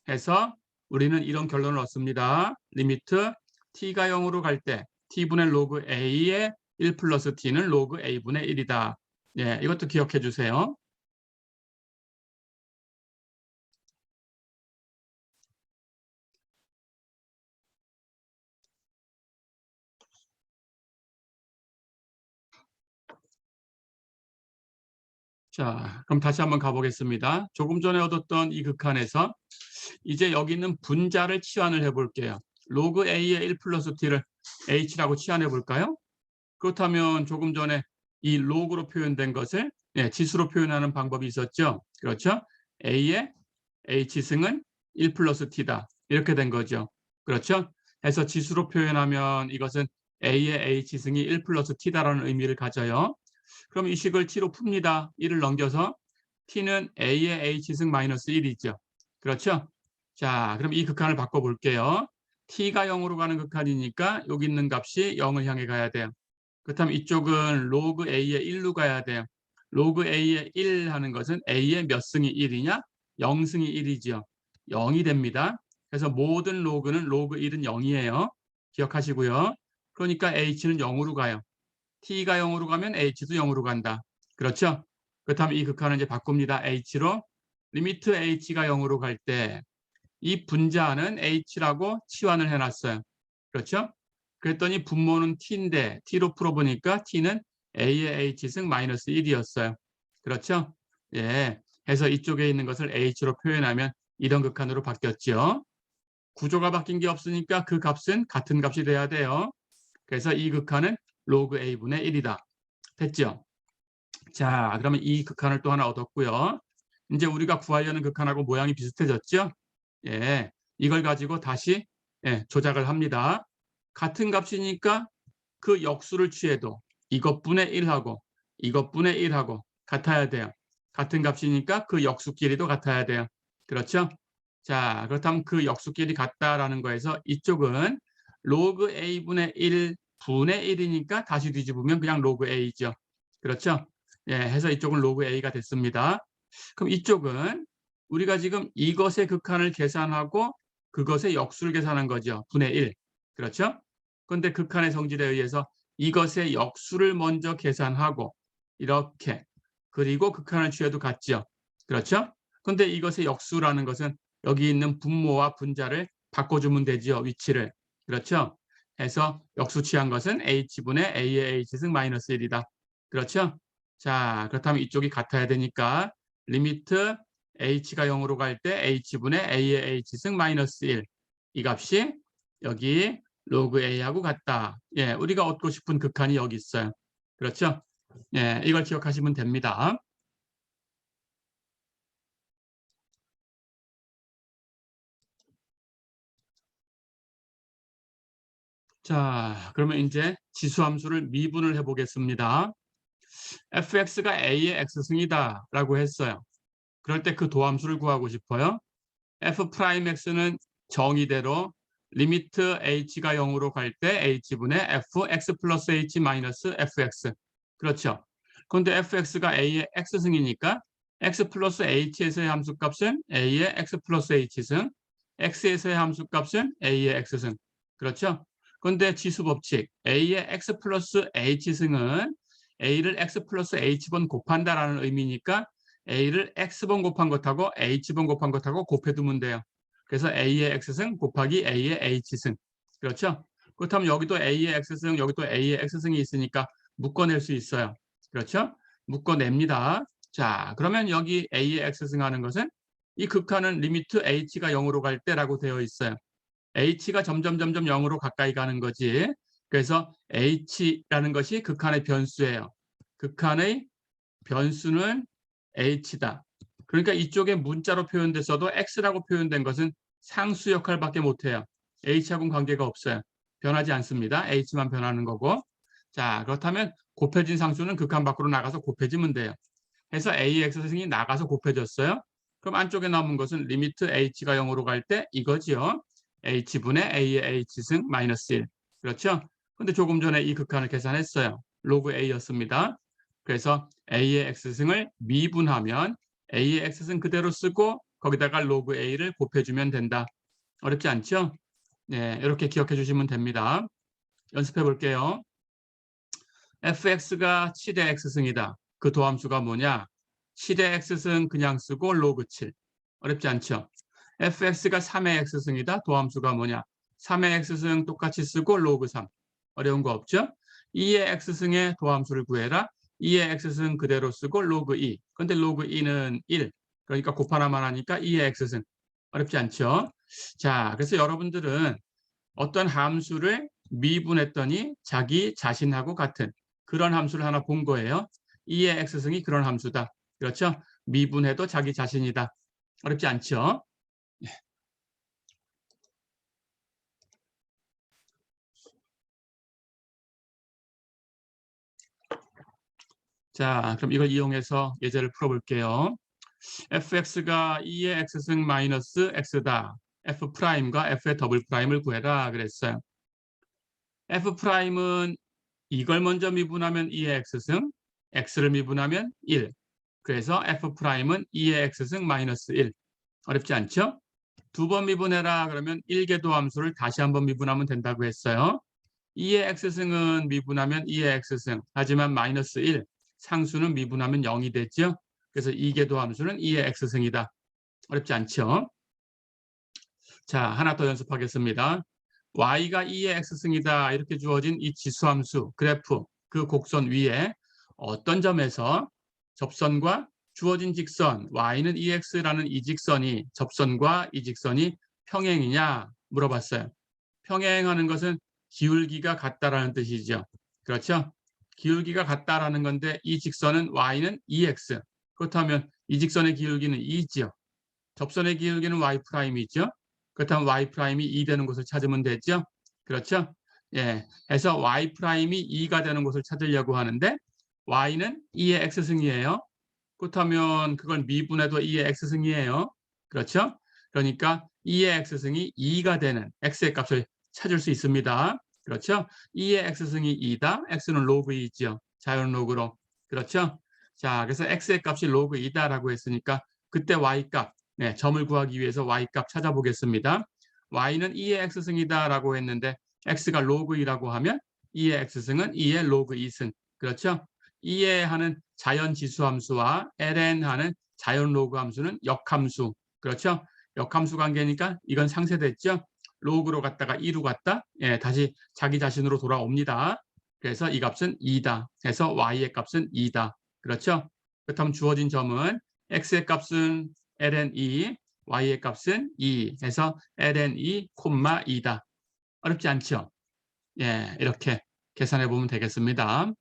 해서 우리는 이런 결론을 얻습니다. 리미트 t가 0으로 갈 때 t분의 로그 a의 1 플러스 t는 로그 a분의 1이다. 예, 이것도 기억해 주세요. 자, 그럼 다시 한번 가보겠습니다. 조금 전에 얻었던 이 극한에서 이제 여기 있는 분자를 치환을 해볼게요. 로그 a의 1 플러스 t를 h라고 치환해 볼까요? 그렇다면 조금 전에 이 로그로 표현된 것을 지수로 표현하는 방법이 있었죠. 그렇죠? a의 h승은 1 플러스 t다. 이렇게 된 거죠. 그렇죠? 해서 지수로 표현하면 이것은 a의 h승이 1 플러스 t다라는 의미를 가져요. 그럼 이 식을 t로 풉니다. 1을 넘겨서 t는 a의 h승 마이너스 1이죠. 그렇죠? 자, 그럼 이 극한을 바꿔볼게요. t가 0으로 가는 극한이니까 여기 있는 값이 0을 향해 가야 돼요. 그렇다면 이쪽은 로그 a의 1로 가야 돼요. 로그 a의 1 하는 것은 a의 몇 승이 1이냐? 0승이 1이죠. 0이 됩니다. 그래서 모든 로그는 로그 1은 0이에요. 기억하시고요. 그러니까 h는 0으로 가요. t가 0으로 가면 h도 0으로 간다. 그렇죠? 그렇다면 이 극한을 이제 바꿉니다. h로. 리미트 h가 0으로 갈 때 이 분자는 h라고 치환을 해놨어요. 그렇죠? 그랬더니 분모는 t인데 t로 풀어보니까 t는 a의 h승 마이너스 1이었어요. 그렇죠? 예. 해서 이쪽에 있는 것을 h로 표현하면 이런 극한으로 바뀌었죠. 구조가 바뀐 게 없으니까 그 값은 같은 값이 돼야 돼요. 그래서 이 극한은 로그 a분의 1이다. 됐죠? 자, 그러면 이 극한을 또 하나 얻었고요. 이제 우리가 구하려는 극한하고 모양이 비슷해졌죠? 예, 이걸 가지고 다시 조작을 합니다. 같은 값이니까 그 역수를 취해도 이것분의 1하고 이것분의 1하고 같아야 돼요. 같은 값이니까 그 역수끼리도 같아야 돼요. 그렇죠? 자, 그렇다면 그 역수끼리 같다라는 거에서 이쪽은 로그 a분의 1 분의 1이니까 다시 뒤집으면 그냥 로그 a죠. 그렇죠? 예, 해서 이쪽은 로그 a가 됐습니다. 그럼 이쪽은 우리가 지금 이것의 극한을 계산하고 그것의 역수를 계산한 거죠. 분의 1. 그렇죠? 그런데 극한의 성질에 의해서 이것의 역수를 먼저 계산하고 이렇게 그리고 극한을 취해도 같죠. 그렇죠? 그런데 이것의 역수라는 것은 여기 있는 분모와 분자를 바꿔주면 되죠. 위치를. 그렇죠? 해서 역수 취한 것은 h분의 a의 h승 마이너스 1이다. 그렇죠? 자, 그렇다면 이쪽이 같아야 되니까 리미트 h가 0으로 갈 때 h분의 a의 h승 마이너스 1. 이 값이 여기 로그 a하고 같다. 예, 우리가 얻고 싶은 극한이 여기 있어요. 그렇죠? 예, 이걸 기억하시면 됩니다. 자, 그러면 이제 지수함수를 미분을 해보겠습니다. fx가 a의 x승이다 라고 했어요. 그럴 때 그 도함수를 구하고 싶어요. f'x는 정의대로 리미트 h가 0으로 갈 때 h분의 fx 플러스 h 마이너스 fx. 그렇죠. 그런데 fx가 a의 x승이니까 x 플러스 h에서의 함수값은 a의 x 플러스 h승, x에서의 함수값은 a의 x승. 그렇죠. 그런데 지수법칙 a의 x 플러스 h승은 a를 x 플러스 h번 곱한다라는 의미니까 a를 x번 곱한 것하고 h번 곱한 것하고 곱해두면 돼요. 그래서 a의 x승 곱하기 a의 h승. 그렇죠? 그렇다면 여기도 a의 x승, 여기도 a의 x승이 있으니까 묶어낼 수 있어요. 그렇죠? 묶어냅니다. 자, 그러면 여기 a의 x승 하는 것은 이 극한은 리미트 h가 0으로 갈 때라고 되어 있어요. h가 점점 0으로 가까이 가는 거지. 그래서 h라는 것이 극한의 변수예요. 극한의 변수는 h다. 그러니까 이쪽에 문자로 표현됐어도 x라고 표현된 것은 상수 역할밖에 못해요. h하고는 관계가 없어요. 변하지 않습니다. h만 변하는 거고. 자, 그렇다면 곱해진 상수는 극한 밖으로 나가서 곱해지면 돼요. 해서 a의 x승이 나가서 곱해졌어요. 그럼 안쪽에 남은 것은 리미트 h가 0으로 갈 때 이거지요. h분의 a의 h승 마이너스 1. 그렇죠? 근데 조금 전에 이 극한을 계산했어요. 로그 a였습니다. 그래서 a의 x승을 미분하면 a의 x승 그대로 쓰고 거기다가 로그 a를 곱해주면 된다. 어렵지 않죠? 네, 이렇게 기억해 주시면 됩니다. 연습해 볼게요. fx가 7의 x승이다. 그 도함수가 뭐냐? 7의 x승 그냥 쓰고 로그 7. 어렵지 않죠? fx가 3의 x승이다. 도함수가 뭐냐? 3의 x승 똑같이 쓰고 로그 3. 어려운 거 없죠? 2의 x승의 도함수를 구해라. 2의 x승 그대로 쓰고 로그 2. 근데 로그 2는 1. 그러니까 곱하나만 하니까 2의 x승. 어렵지 않죠? 자, 그래서 여러분들은 어떤 함수를 미분했더니 자기 자신하고 같은 그런 함수를 하나 본 거예요. 2의 x승이 그런 함수다. 그렇죠? 미분해도 자기 자신이다. 어렵지 않죠? 자, 그럼 이걸 이용해서 예제를 풀어볼게요. fx가 2의 x승 마이너스 x다. f'과 f의 더블 프라임을 구해라 그랬어요. f'은 이걸 먼저 미분하면 2의 x승, x를 미분하면 1. 그래서 f'은 2의 x승 마이너스 1. 어렵지 않죠? 두 번 미분해라 그러면 1궤도 함수를 다시 한번 미분하면 된다고 했어요. 2의 x승은 미분하면 2의 x승, 하지만 마이너스 1, 상수는 미분하면 0이 됐죠? 그래서 2궤도 함수는 2의 x승이다. 어렵지 않죠? 자, 하나 더 연습하겠습니다. y가 2의 x승이다 이렇게 주어진 이 지수함수 그래프 그 곡선 위에 어떤 점에서 접선과 주어진 직선 y는 2x라는 이 직선이 접선과 이 직선이 평행이냐 물어봤어요. 평행하는 것은 기울기가 같다라는 뜻이죠. 그렇죠? 기울기가 같다라는 건데 이 직선은 y는 2x. 그렇다면 이 직선의 기울기는 2죠. 접선의 기울기는 y'이죠. 그렇다면 y'이 2 되는 곳을 찾으면 되죠. 그렇죠? 예, 해서 y''이 2가 되는 곳을 찾으려고 하는데 y는 2의 x승이에요. 그렇다면 그걸 미분해도 2의 x승이에요. 그렇죠? 그러니까 2의 x승이 2가 되는 x의 값을 찾을 수 있습니다. 그렇죠? 2의 x승이 2다. x는 로그 2죠. 자연 로그로. 그렇죠? 자, 그래서 x의 값이 로그 2다라고 했으니까 그때 y 값, 네, 점을 구하기 위해서 y 값 찾아보겠습니다. y는 2의 x승이다라고 했는데 x가 로그 2라고 하면 2의 x승은 2의 로그 2승. 그렇죠? 2의 하는 자연 지수 함수와 ln 하는 자연 로그 함수는 역함수. 그렇죠? 역함수 관계니까 이건 상쇄됐죠? 로그로 갔다가 2로 갔다 예, 다시 자기 자신으로 돌아옵니다. 그래서 이 값은 2다. 그래서 y의 값은 2다. 그렇죠? 그렇다면 주어진 점은 x의 값은 ln2, y의 값은 2. 해서 ln2, 2다. 어렵지 않죠? 예, 이렇게 계산해 보면 되겠습니다.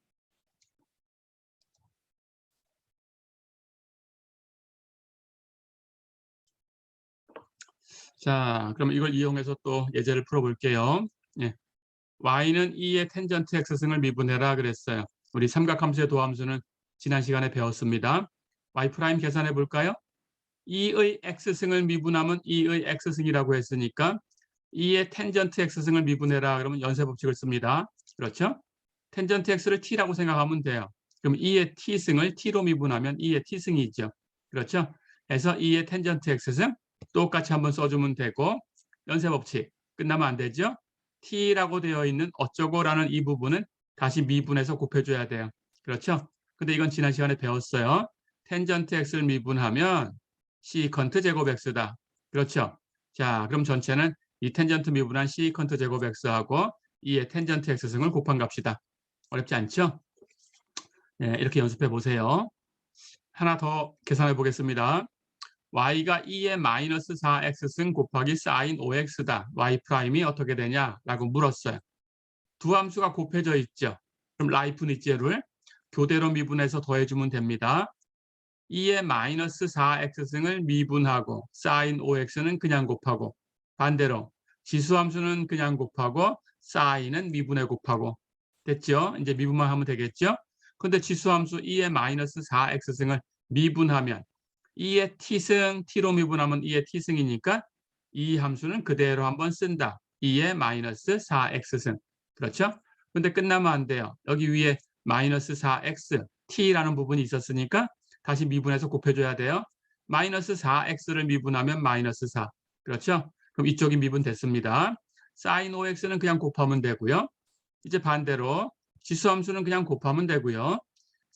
자, 그럼 이걸 이용해서 또 예제를 풀어볼게요. 예, y는 2의 텐전트 x승을 미분해라 그랬어요. 우리 삼각함수의 도함수는 지난 시간에 배웠습니다. y 프라임 계산해 볼까요? 2의 x승을 미분하면 2의 x승이라고 했으니까 2의 텐전트 x승을 미분해라 그러면 연쇄 법칙을 씁니다. 그렇죠? 텐전트 x를 t라고 생각하면 돼요. 그럼 2의 t승을 t로 미분하면 2의 t승이 있죠. 그렇죠? 그래서 2의 텐전트 x승 똑같이 한번 써주면 되고 연쇄 법칙 끝나면 안 되죠? t라고 되어 있는 어쩌고라는 이 부분은 다시 미분해서 곱해줘야 돼요. 그렇죠? 근데 이건 지난 시간에 배웠어요. 텐전트 x를 미분하면 시컨트 제곱 x다. 그렇죠? 자, 그럼 전체는 이 텐전트 미분한 시컨트 제곱 x하고 2의 텐전트 x승을 곱한 값이다. 어렵지 않죠? 네, 이렇게 연습해 보세요. 하나 더 계산해 보겠습니다. y가 2의 마이너스 4x승 곱하기 sin 5x다. y 프라임이 어떻게 되냐라고 물었어요. 두 함수가 곱해져 있죠. 그럼 라이프니츠를 교대로 미분해서 더해주면 됩니다. 2의 마이너스 4x승을 미분하고 sin 5x는 그냥 곱하고 반대로 지수함수는 그냥 곱하고 sin은 미분해 곱하고 됐죠? 이제 미분만 하면 되겠죠? 근데 지수함수 2의 마이너스 4x승을 미분하면 2의 t승, t로 미분하면 2의 t승이니까 이 함수는 그대로 한번 쓴다. 2의 마이너스 4x승. 그렇죠? 근데 끝나면 안 돼요. 여기 위에 마이너스 4x, t라는 부분이 있었으니까 다시 미분해서 곱해줘야 돼요. 마이너스 4x를 미분하면 마이너스 4. 그렇죠? 그럼 이쪽이 미분됐습니다. sin 5x는 그냥 곱하면 되고요. 이제 반대로 지수함수는 그냥 곱하면 되고요.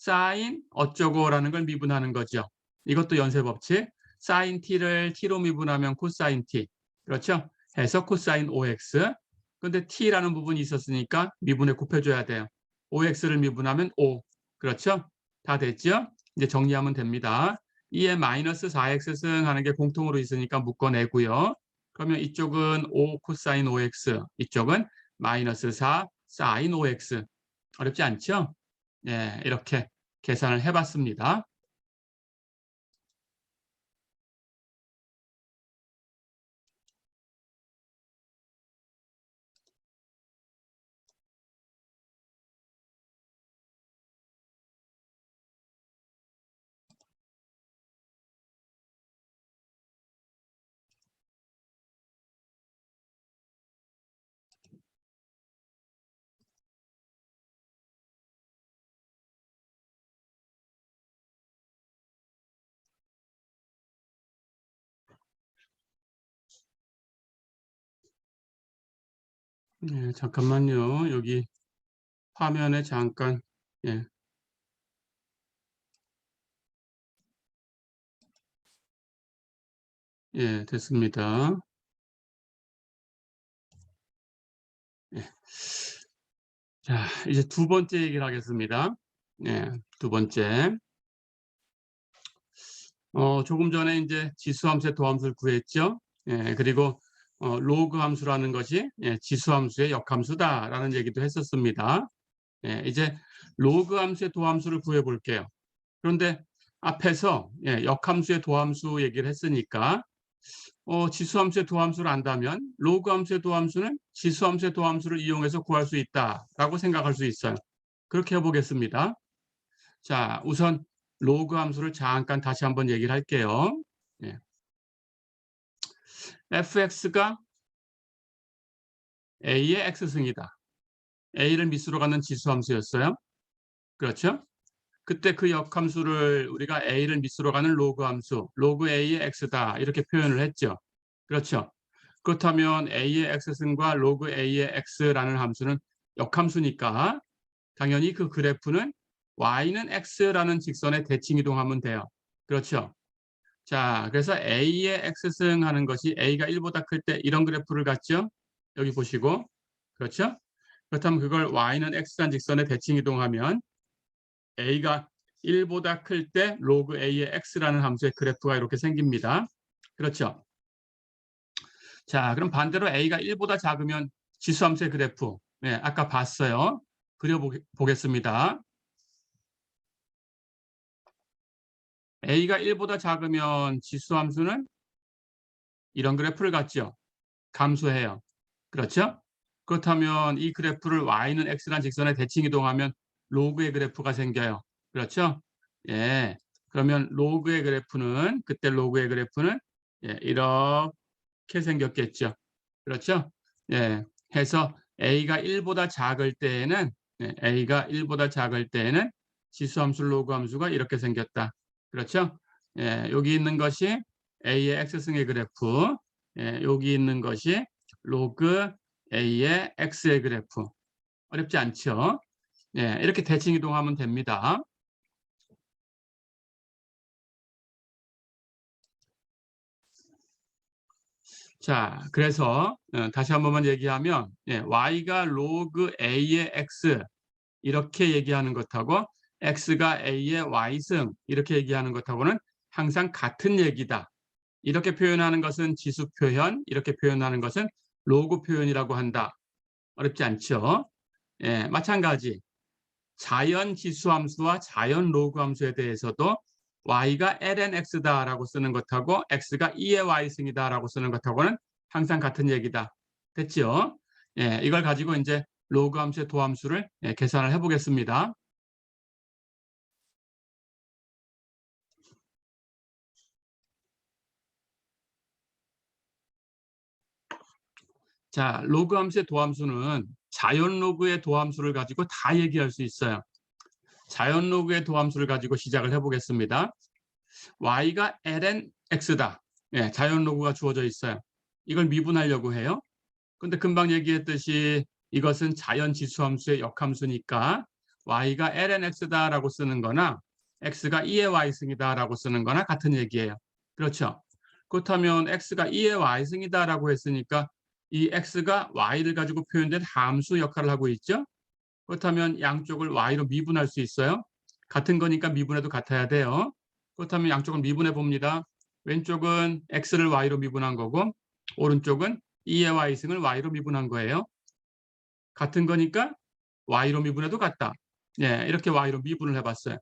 sin 어쩌고라는 걸 미분하는 거죠. 이것도 연쇄법칙. sin t를 t로 미분하면 코사인 t. 그렇죠? 해서 코사인 5x. 근데 t라는 부분이 있었으니까 미분에 곱해줘야 돼요. 5x를 미분하면 5. 그렇죠? 다 됐죠? 이제 정리하면 됩니다. 2의 마이너스 4x승 하는 게 공통으로 있으니까 묶어내고요. 그러면 이쪽은 5 코사인 5x, 이쪽은 마이너스 4 사인 5x. 어렵지 않죠? 네, 이렇게 계산을 해봤습니다. 네, 잠깐만요. 여기 화면에 잠깐 예, 예, 됐습니다. 예. 자, 이제 두 번째 얘기를 하겠습니다. 예, 두 번째. 조금 전에 이제 지수함수의 도함수를 구했죠. 예, 그리고 로그 함수라는 것이 예, 지수함수의 역함수다라는 얘기도 했었습니다. 예, 이제 로그 함수의 도함수를 구해 볼게요. 그런데 앞에서 예, 역함수의 도함수 얘기를 했으니까 지수함수의 도함수를 안다면 로그 함수의 도함수는 지수함수의 도함수를 이용해서 구할 수 있다라고 생각할 수 있어요. 그렇게 해보겠습니다. 자, 우선 로그 함수를 잠깐 다시 한번 얘기를 할게요. 예. fx가 a의 x승이다. a를 밑으로 가는 지수함수였어요. 그렇죠? 그때 그 역함수를 우리가 a를 밑으로 가는 로그 함수, 로그 a의 x다 이렇게 표현을 했죠. 그렇죠? 그렇다면 a의 x승과 로그 a의 x라는 함수는 역함수니까 당연히 그 그래프는 y는 x라는 직선에 대칭 이동하면 돼요. 그렇죠? 자, 그래서 a의 x승 하는 것이 a가 1보다 클 때 이런 그래프를 갖죠? 여기 보시고. 그렇죠? 그렇다면 그걸 y는 x란 직선에 대칭 이동하면 a가 1보다 클 때 로그 a의 x라는 함수의 그래프가 이렇게 생깁니다. 그렇죠? 자, 그럼 반대로 a가 1보다 작으면 지수함수의 그래프. 네, 아까 봤어요. 그려보겠습니다. a가 1보다 작으면 지수함수는 이런 그래프를 갖죠. 감소해요. 그렇죠? 그렇다면 이 그래프를 y는 x란 직선에 대칭 이동하면 로그의 그래프가 생겨요. 그렇죠? 예. 그러면 로그의 그래프는 그때 로그의 그래프는 예, 이렇게 생겼겠죠. 그렇죠? 예. 해서 a가 1보다 작을 때에는 예, a가 1보다 작을 때에는 지수함수 로그 함수가 이렇게 생겼다. 그렇죠? 예, 여기 있는 것이 a의 x승의 그래프, 예, 여기 있는 것이 로그 a의 x의 그래프. 어렵지 않죠? 예, 이렇게 대칭 이동하면 됩니다. 자, 그래서 다시 한 번만 얘기하면 예, y가 로그 a의 x 이렇게 얘기하는 것하고 x가 a의 y승 이렇게 얘기하는 것하고는 항상 같은 얘기다. 이렇게 표현하는 것은 지수 표현, 이렇게 표현하는 것은 로그 표현이라고 한다. 어렵지 않죠? 예, 마찬가지. 자연 지수함수와 자연 로그 함수에 대해서도 y가 lnx다라고 쓰는 것하고 x가 2의 y승이다라고 쓰는 것하고는 항상 같은 얘기다. 됐죠? 예, 이걸 가지고 이제 로그 함수의 도함수를 예, 계산을 해보겠습니다. 자, 로그 함수의 도함수는 자연 로그의 도함수를 가지고 다 얘기할 수 있어요. 자연 로그의 도함수를 가지고 시작을 해보겠습니다. y가 ln x다. 예, 자연 로그가 주어져 있어요. 이걸 미분하려고 해요. 근데 금방 얘기했듯이 이것은 자연 지수함수의 역함수니까 y가 ln x다라고 쓰는 거나 x가 2의 y승이다라고 쓰는 거나 같은 얘기예요. 그렇죠? 그렇다면 x가 2의 y승이다라고 했으니까 이 x가 y를 가지고 표현된 함수 역할을 하고 있죠? 그렇다면 양쪽을 y로 미분할 수 있어요. 같은 거니까 미분해도 같아야 돼요. 그렇다면 양쪽을 미분해 봅니다. 왼쪽은 x를 y로 미분한 거고 오른쪽은 2의 y승을 y로 미분한 거예요. 같은 거니까 y로 미분해도 같다. 예, 이렇게 y로 미분을 해봤어요.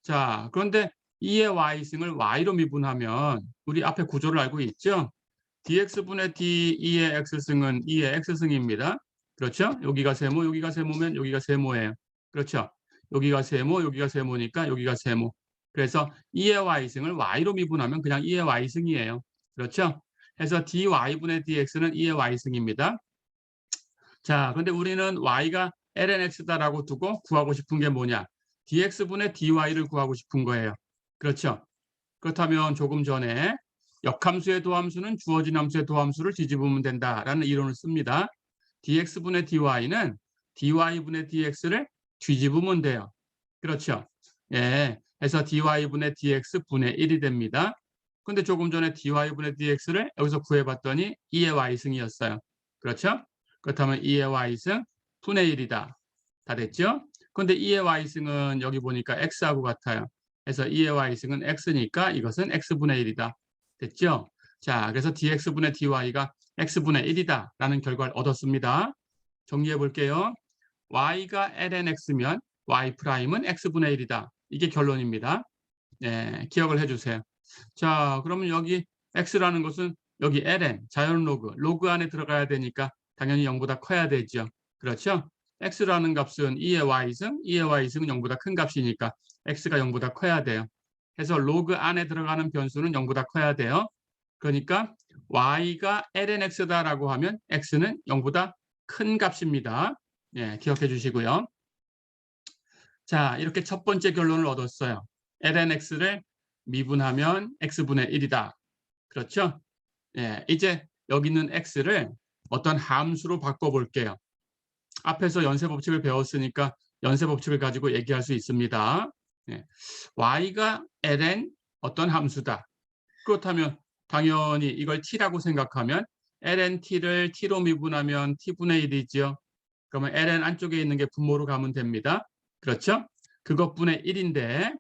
자, 그런데 2의 y승을 y로 미분하면 우리 앞에 구조를 알고 있죠? dx분의 d2의 x승은 2의 x승입니다. 그렇죠? 여기가 세모, 여기가 세모면 여기가 세모예요. 그렇죠? 여기가 세모, 여기가 세모니까 여기가 세모. 그래서 2의 y승을 y로 미분하면 그냥 2의 y승이에요. 그렇죠? 해서 dy분의 dx는 2의 y승입니다. 자, 그런데 우리는 y가 lnx다라고 두고 구하고 싶은 게 뭐냐? dx분의 dy를 구하고 싶은 거예요. 그렇죠? 그렇다면 조금 전에 역함수의 도함수는 주어진 함수의 도함수를 뒤집으면 된다라는 이론을 씁니다. dx분의 dy는 dy분의 dx를 뒤집으면 돼요. 그렇죠? 예, 해서 dy분의 dx분의 1이 됩니다. 근데 조금 전에 dy분의 dx를 여기서 구해봤더니 2의 y승이었어요. 그렇죠? 그렇다면 2의 y승 분의 1이다. 다 됐죠? 근데 2의 y승은 여기 보니까 x하고 같아요. 그래서 2의 y승은 x니까 이것은 x분의 1이다. 됐죠? 자, 그래서 dx분의 dy가 x분의 1이다 라는 결과를 얻었습니다. 정리해 볼게요. y가 ln x면 y'은 x분의 1이다. 이게 결론입니다. 네, 기억을 해주세요. 자, 그러면 여기 x라는 것은 여기 ln, 자연 로그, 로그 안에 들어가야 되니까 당연히 0보다 커야 되죠. 그렇죠? x라는 값은 2의 y승, 2의 y승은 0보다 큰 값이니까 x가 0보다 커야 돼요. 그래서 로그 안에 들어가는 변수는 0보다 커야 돼요. 그러니까 y가 ln x다라고 하면 x는 0보다 큰 값입니다. 예, 기억해 주시고요. 자, 이렇게 첫 번째 결론을 얻었어요. ln x를 미분하면 x분의 1이다. 그렇죠? 예, 이제 여기 있는 x를 어떤 함수로 바꿔볼게요. 앞에서 연쇄법칙을 배웠으니까 연쇄법칙을 가지고 얘기할 수 있습니다. 예, y가 ln 어떤 함수다. 그렇다면 당연히 이걸 t라고 생각하면 ln t를 t로 미분하면 t분의 1이죠. 그러면 ln 안쪽에 있는 게 분모로 가면 됩니다. 그렇죠? 그것분의 1인데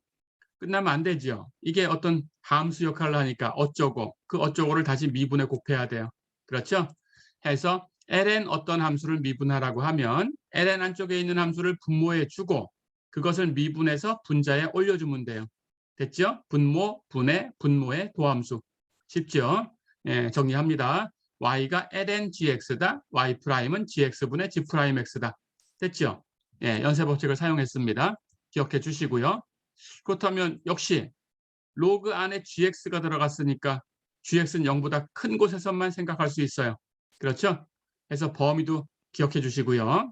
끝나면 안 되죠. 이게 어떤 함수 역할을 하니까 어쩌고 그 어쩌고를 다시 미분에 곱해야 돼요. 그렇죠? 해서 ln 어떤 함수를 미분하라고 하면 ln 안쪽에 있는 함수를 분모에 주고 그것을 미분해서 분자에 올려주면 돼요. 됐죠? 분모, 분해, 분모의 도함수. 쉽죠? 예, 정리합니다. y가 ln gx다. y'은 gx분의 g'x다. 됐죠? 예, 연쇄 법칙을 사용했습니다. 기억해 주시고요. 그렇다면 역시 로그 안에 gx가 들어갔으니까 gx는 0보다 큰 곳에서만 생각할 수 있어요. 그렇죠? 그래서 범위도 기억해 주시고요.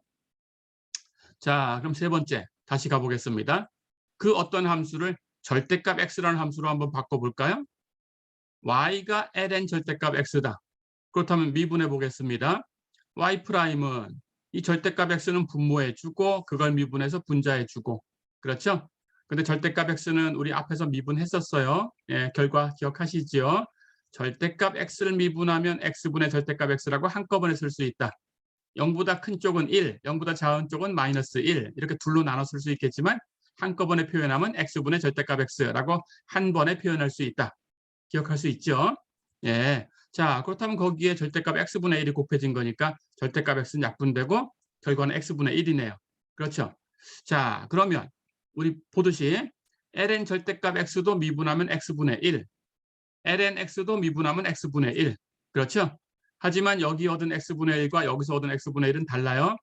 자, 그럼 세 번째 다시 가보겠습니다. 그 어떤 함수를 절대값 x라는 함수로 한번 바꿔볼까요? y가 ln 절대값 x다. 그렇다면 미분해 보겠습니다. y'은 이 절대값 x는 분모해 주고 그걸 미분해서 분자해 주고 그렇죠? 근데 절대값 x는 우리 앞에서 미분했었어요. 예, 결과 기억하시죠? 절대값 x를 미분하면 x분의 절대값 x라고 한꺼번에 쓸 수 있다. 0보다 큰 쪽은 1, 0보다 작은 쪽은 마이너스 1 이렇게 둘로 나눠 쓸 수 있겠지만 한꺼번에 표현하면 x분의 절대값 x라고 한 번에 표현할 수 있다. 기억할 수 있죠? 예. 자, 그렇다면 거기에 절대값 x분의 1이 곱해진 거니까 절대값 x는 약분되고 결과는 x분의 1이네요. 그렇죠? 자, 그러면 우리 보듯이 ln 절대값 x도 미분하면 x분의 1, ln x도 미분하면 x분의 1. 그렇죠? 하지만 여기 얻은 x분의 1과 여기서 얻은 x분의 1은 달라요.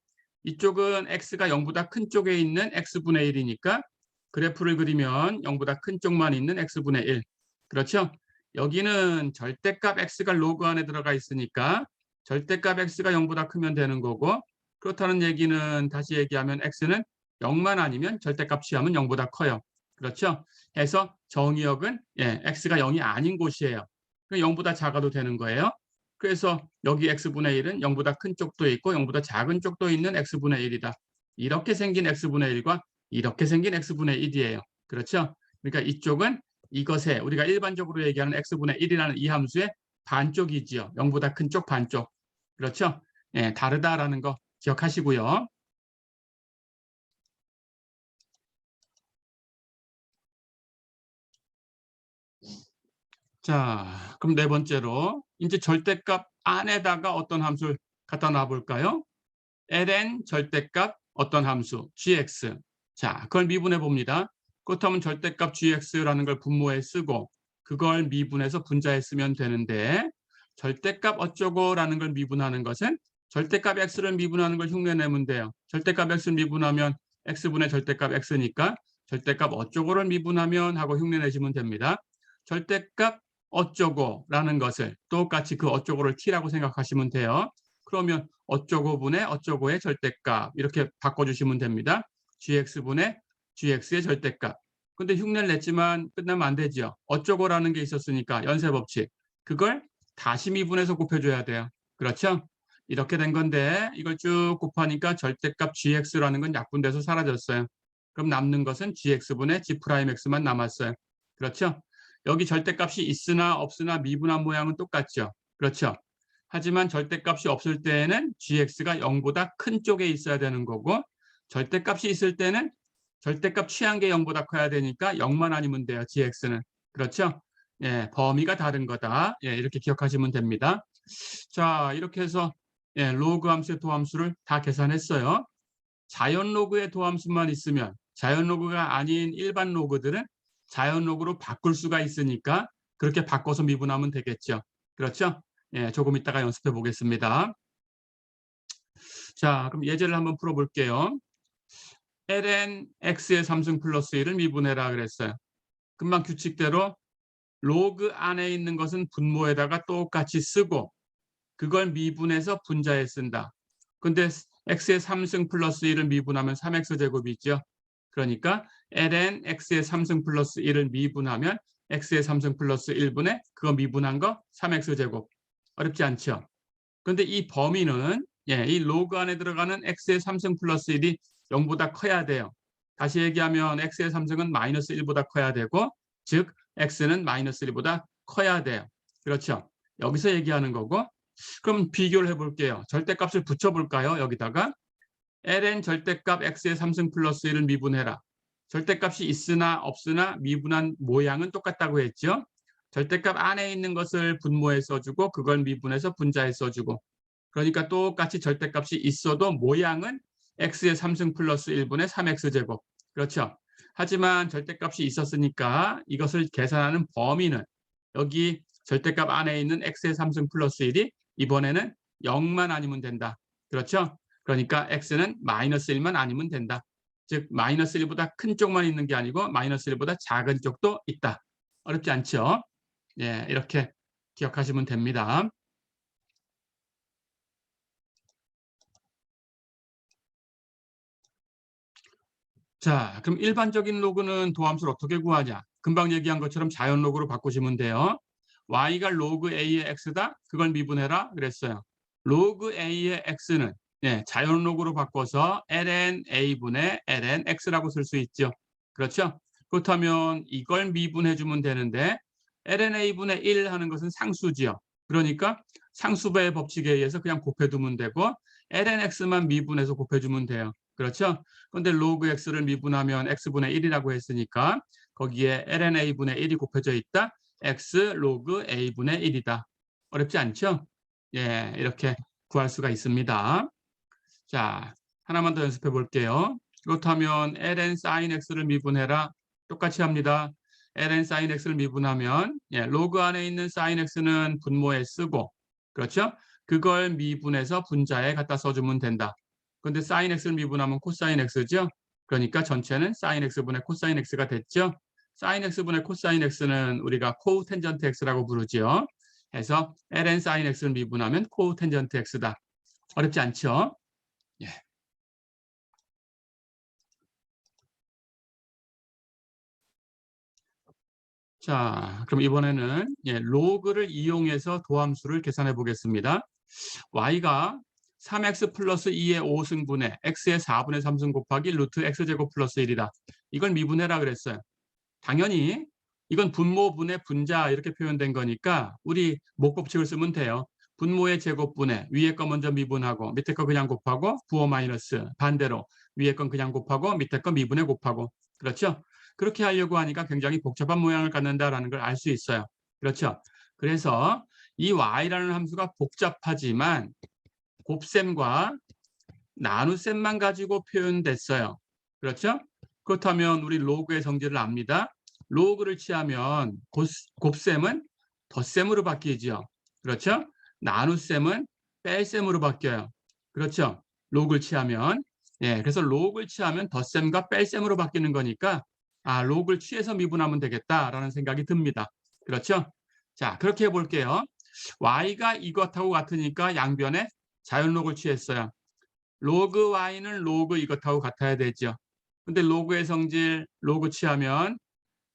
이쪽은 x가 0보다 큰 쪽에 있는 x분의 1이니까 그래프를 그리면 0보다 큰 쪽만 있는 x분의 1. 그렇죠? 여기는 절대값 x가 로그 안에 들어가 있으니까 절대값 x가 0보다 크면 되는 거고 그렇다는 얘기는 다시 얘기하면 x는 0만 아니면 절대값 취하면 0보다 커요. 그렇죠? 해서 정의역은 x가 0이 아닌 곳이에요. 0보다 작아도 되는 거예요. 그래서 여기 x분의 1은 0보다 큰 쪽도 있고 0보다 작은 쪽도 있는 x분의 1이다. 이렇게 생긴 x분의 1과 이렇게 생긴 x분의 1이에요. 그렇죠? 그러니까 이쪽은 이것에 우리가 일반적으로 얘기하는 x분의 1이라는 이 함수의 반쪽이지요. 0보다 큰 쪽 반쪽. 그렇죠? 예, 다르다라는 거 기억하시고요. 자, 그럼 네 번째로 이제 절대값 안에다가 어떤 함수를 갖다 놔 볼까요? ln 절대값 어떤 함수 gx. 자, 그걸 미분해 봅니다. 그렇다면 절대값 gx라는 걸 분모에 쓰고 그걸 미분해서 분자에 쓰면 되는데 절대값 어쩌고라는 걸 미분하는 것은 절대값 x를 미분하는 걸 흉내내면 돼요. 절대값 x를 미분하면 x분의 절대값 x니까 절대값 어쩌고를 미분하면 하고 흉내내시면 됩니다. 절대값 어쩌고라는 것을 똑같이 그 어쩌고를 t라고 생각하시면 돼요. 그러면 어쩌고분의 어쩌고의 절대값 이렇게 바꿔주시면 됩니다. gx분의 gx의 절대값. 근데 흉내를 냈지만 끝나면 안 되죠. 어쩌고라는 게 있었으니까 연쇄법칙. 그걸 다시 미분해서 곱해줘야 돼요. 그렇죠? 이렇게 된 건데 이걸 쭉 곱하니까 절대값 gx라는 건 약분돼서 사라졌어요. 그럼 남는 것은 gx분의 g'x만 남았어요. 그렇죠? 여기 절대값이 있으나 없으나 미분한 모양은 똑같죠. 그렇죠? 하지만 절대값이 없을 때에는 gx가 0보다 큰 쪽에 있어야 되는 거고 절대값이 있을 때는 절대값 취한 게 0보다 커야 되니까 0만 아니면 돼요. gx는. 그렇죠? 예, 범위가 다른 거다. 예, 이렇게 기억하시면 됩니다. 자, 이렇게 해서 로그 함수의 도함수를 다 계산했어요. 자연 로그의 도함수만 있으면 자연 로그가 아닌 일반 로그들은 자연 로그로 바꿀 수가 있으니까 그렇게 바꿔서 미분하면 되겠죠. 그렇죠? 예, 조금 이따가 연습해 보겠습니다. 자, 그럼 예제를 한번 풀어볼게요. ln x의 3승 플러스 1을 미분해라 그랬어요. 금방 규칙대로 로그 안에 있는 것은 분모에다가 똑같이 쓰고 그걸 미분해서 분자에 쓴다. 근데 x의 3승 플러스 1을 미분하면 3x 제곱이 있죠. 그러니까 ln x의 3승 플러스 1을 미분하면 x의 3승 플러스 1분의 그거 미분한 거 3x 제곱. 어렵지 않죠? 그런데 이 범위는 이 로그 안에 들어가는 x의 3승 플러스 1이 0보다 커야 돼요. 다시 얘기하면 x의 3승은 마이너스 1보다 커야 되고 즉 x는 마이너스 1보다 커야 돼요. 그렇죠? 여기서 얘기하는 거고 그럼 비교를 해볼게요. 절대값을 붙여볼까요? 여기다가 ln 절대값 x의 3승 플러스 1을 미분해라. 절대값이 있으나 없으나 미분한 모양은 똑같다고 했죠. 절대값 안에 있는 것을 분모에 써주고 그걸 미분해서 분자에 써주고, 그러니까 똑같이 절대값이 있어도 모양은 x의 3승 플러스 1분의 3x제곱. 그렇죠. 하지만 절대값이 있었으니까 이것을 계산하는 범위는 여기 절대값 안에 있는 x의 3승 플러스 1이 이번에는 0만 아니면 된다. 그렇죠. 그러니까 x는 마이너스 1만 아니면 된다. 즉 마이너스 1보다 큰 쪽만 있는 게 아니고 마이너스 1보다 작은 쪽도 있다. 어렵지 않죠? 예, 이렇게 기억하시면 됩니다. 자, 그럼 일반적인 로그는 도함수를 어떻게 구하냐? 금방 얘기한 것처럼 자연 로그로 바꾸시면 돼요. y가 로그 a의 x다? 그걸 미분해라 그랬어요. 로그 a의 x는 자연 로그로 바꿔서 ln a분의 ln x라고 쓸 수 있죠. 그렇죠? 그렇다면 이걸 미분해주면 되는데 ln a분의 1 하는 것은 상수지요. 그러니까 상수배의 법칙에 의해서 그냥 곱해두면 되고 ln x만 미분해서 곱해주면 돼요. 그렇죠? 그런데 로그 x를 미분하면 x분의 1이라고 했으니까 거기에 ln a분의 1이 곱해져 있다. x 로그 a분의 1이다. 어렵지 않죠? 예, 이렇게 구할 수가 있습니다. 자, 하나만 더 연습해 볼게요. 그렇다면 ln sin x를 미분해라. 똑같이 합니다. ln sin x를 미분하면 로그 안에 있는 sin x는 분모에 쓰고, 그렇죠? 그걸 미분해서 분자에 갖다 써주면 된다. 그런데 sin x를 미분하면 코사인 x죠. 그러니까 전체는 sin x분의 코사인 x가 됐죠. sin x분의 코사인 x는 우리가 코텐전트 x라고 부르죠. 해서 ln sin x를 미분하면 코텐전트 x다. 어렵지 않죠? 예. 자, 그럼 이번에는 로그를 이용해서 도함수를 계산해 보겠습니다. y가 3x 플러스 2의 5승분의 x의 4분의 3승 곱하기 루트 x제곱 플러스 1이다. 이걸 미분해라 그랬어요. 당연히 이건 분모분의 분자 이렇게 표현된 거니까 우리 목법칙을 쓰면 돼요. 분모의 제곱분의 위에 거 먼저 미분하고 밑에 거 그냥 곱하고 부호 마이너스, 반대로 위에 건 그냥 곱하고 밑에 거 미분해 곱하고. 그렇죠? 그렇게 하려고 하니까 굉장히 복잡한 모양을 갖는다라는 걸 알 수 있어요. 그렇죠? 그래서 이 y라는 함수가 복잡하지만 곱셈과 나눗셈만 가지고 표현됐어요. 그렇죠? 그렇다면 우리 로그의 성질을 압니다. 로그를 취하면 곱셈은 덧셈으로 바뀌죠. 그렇죠? 나눗셈은 뺄셈으로 바뀌어요. 그렇죠? 로그를 취하면. 그래서 로그를 취하면 덧셈과 뺄셈으로 바뀌는 거니까 로그를 취해서 미분하면 되겠다라는 생각이 듭니다. 그렇죠? 자, 그렇게 해볼게요. y가 이것하고 같으니까 양변에 자연로그를 취했어요. 로그 y는 로그 이것하고 같아야 되죠. 근데 로그의 성질 로그 취하면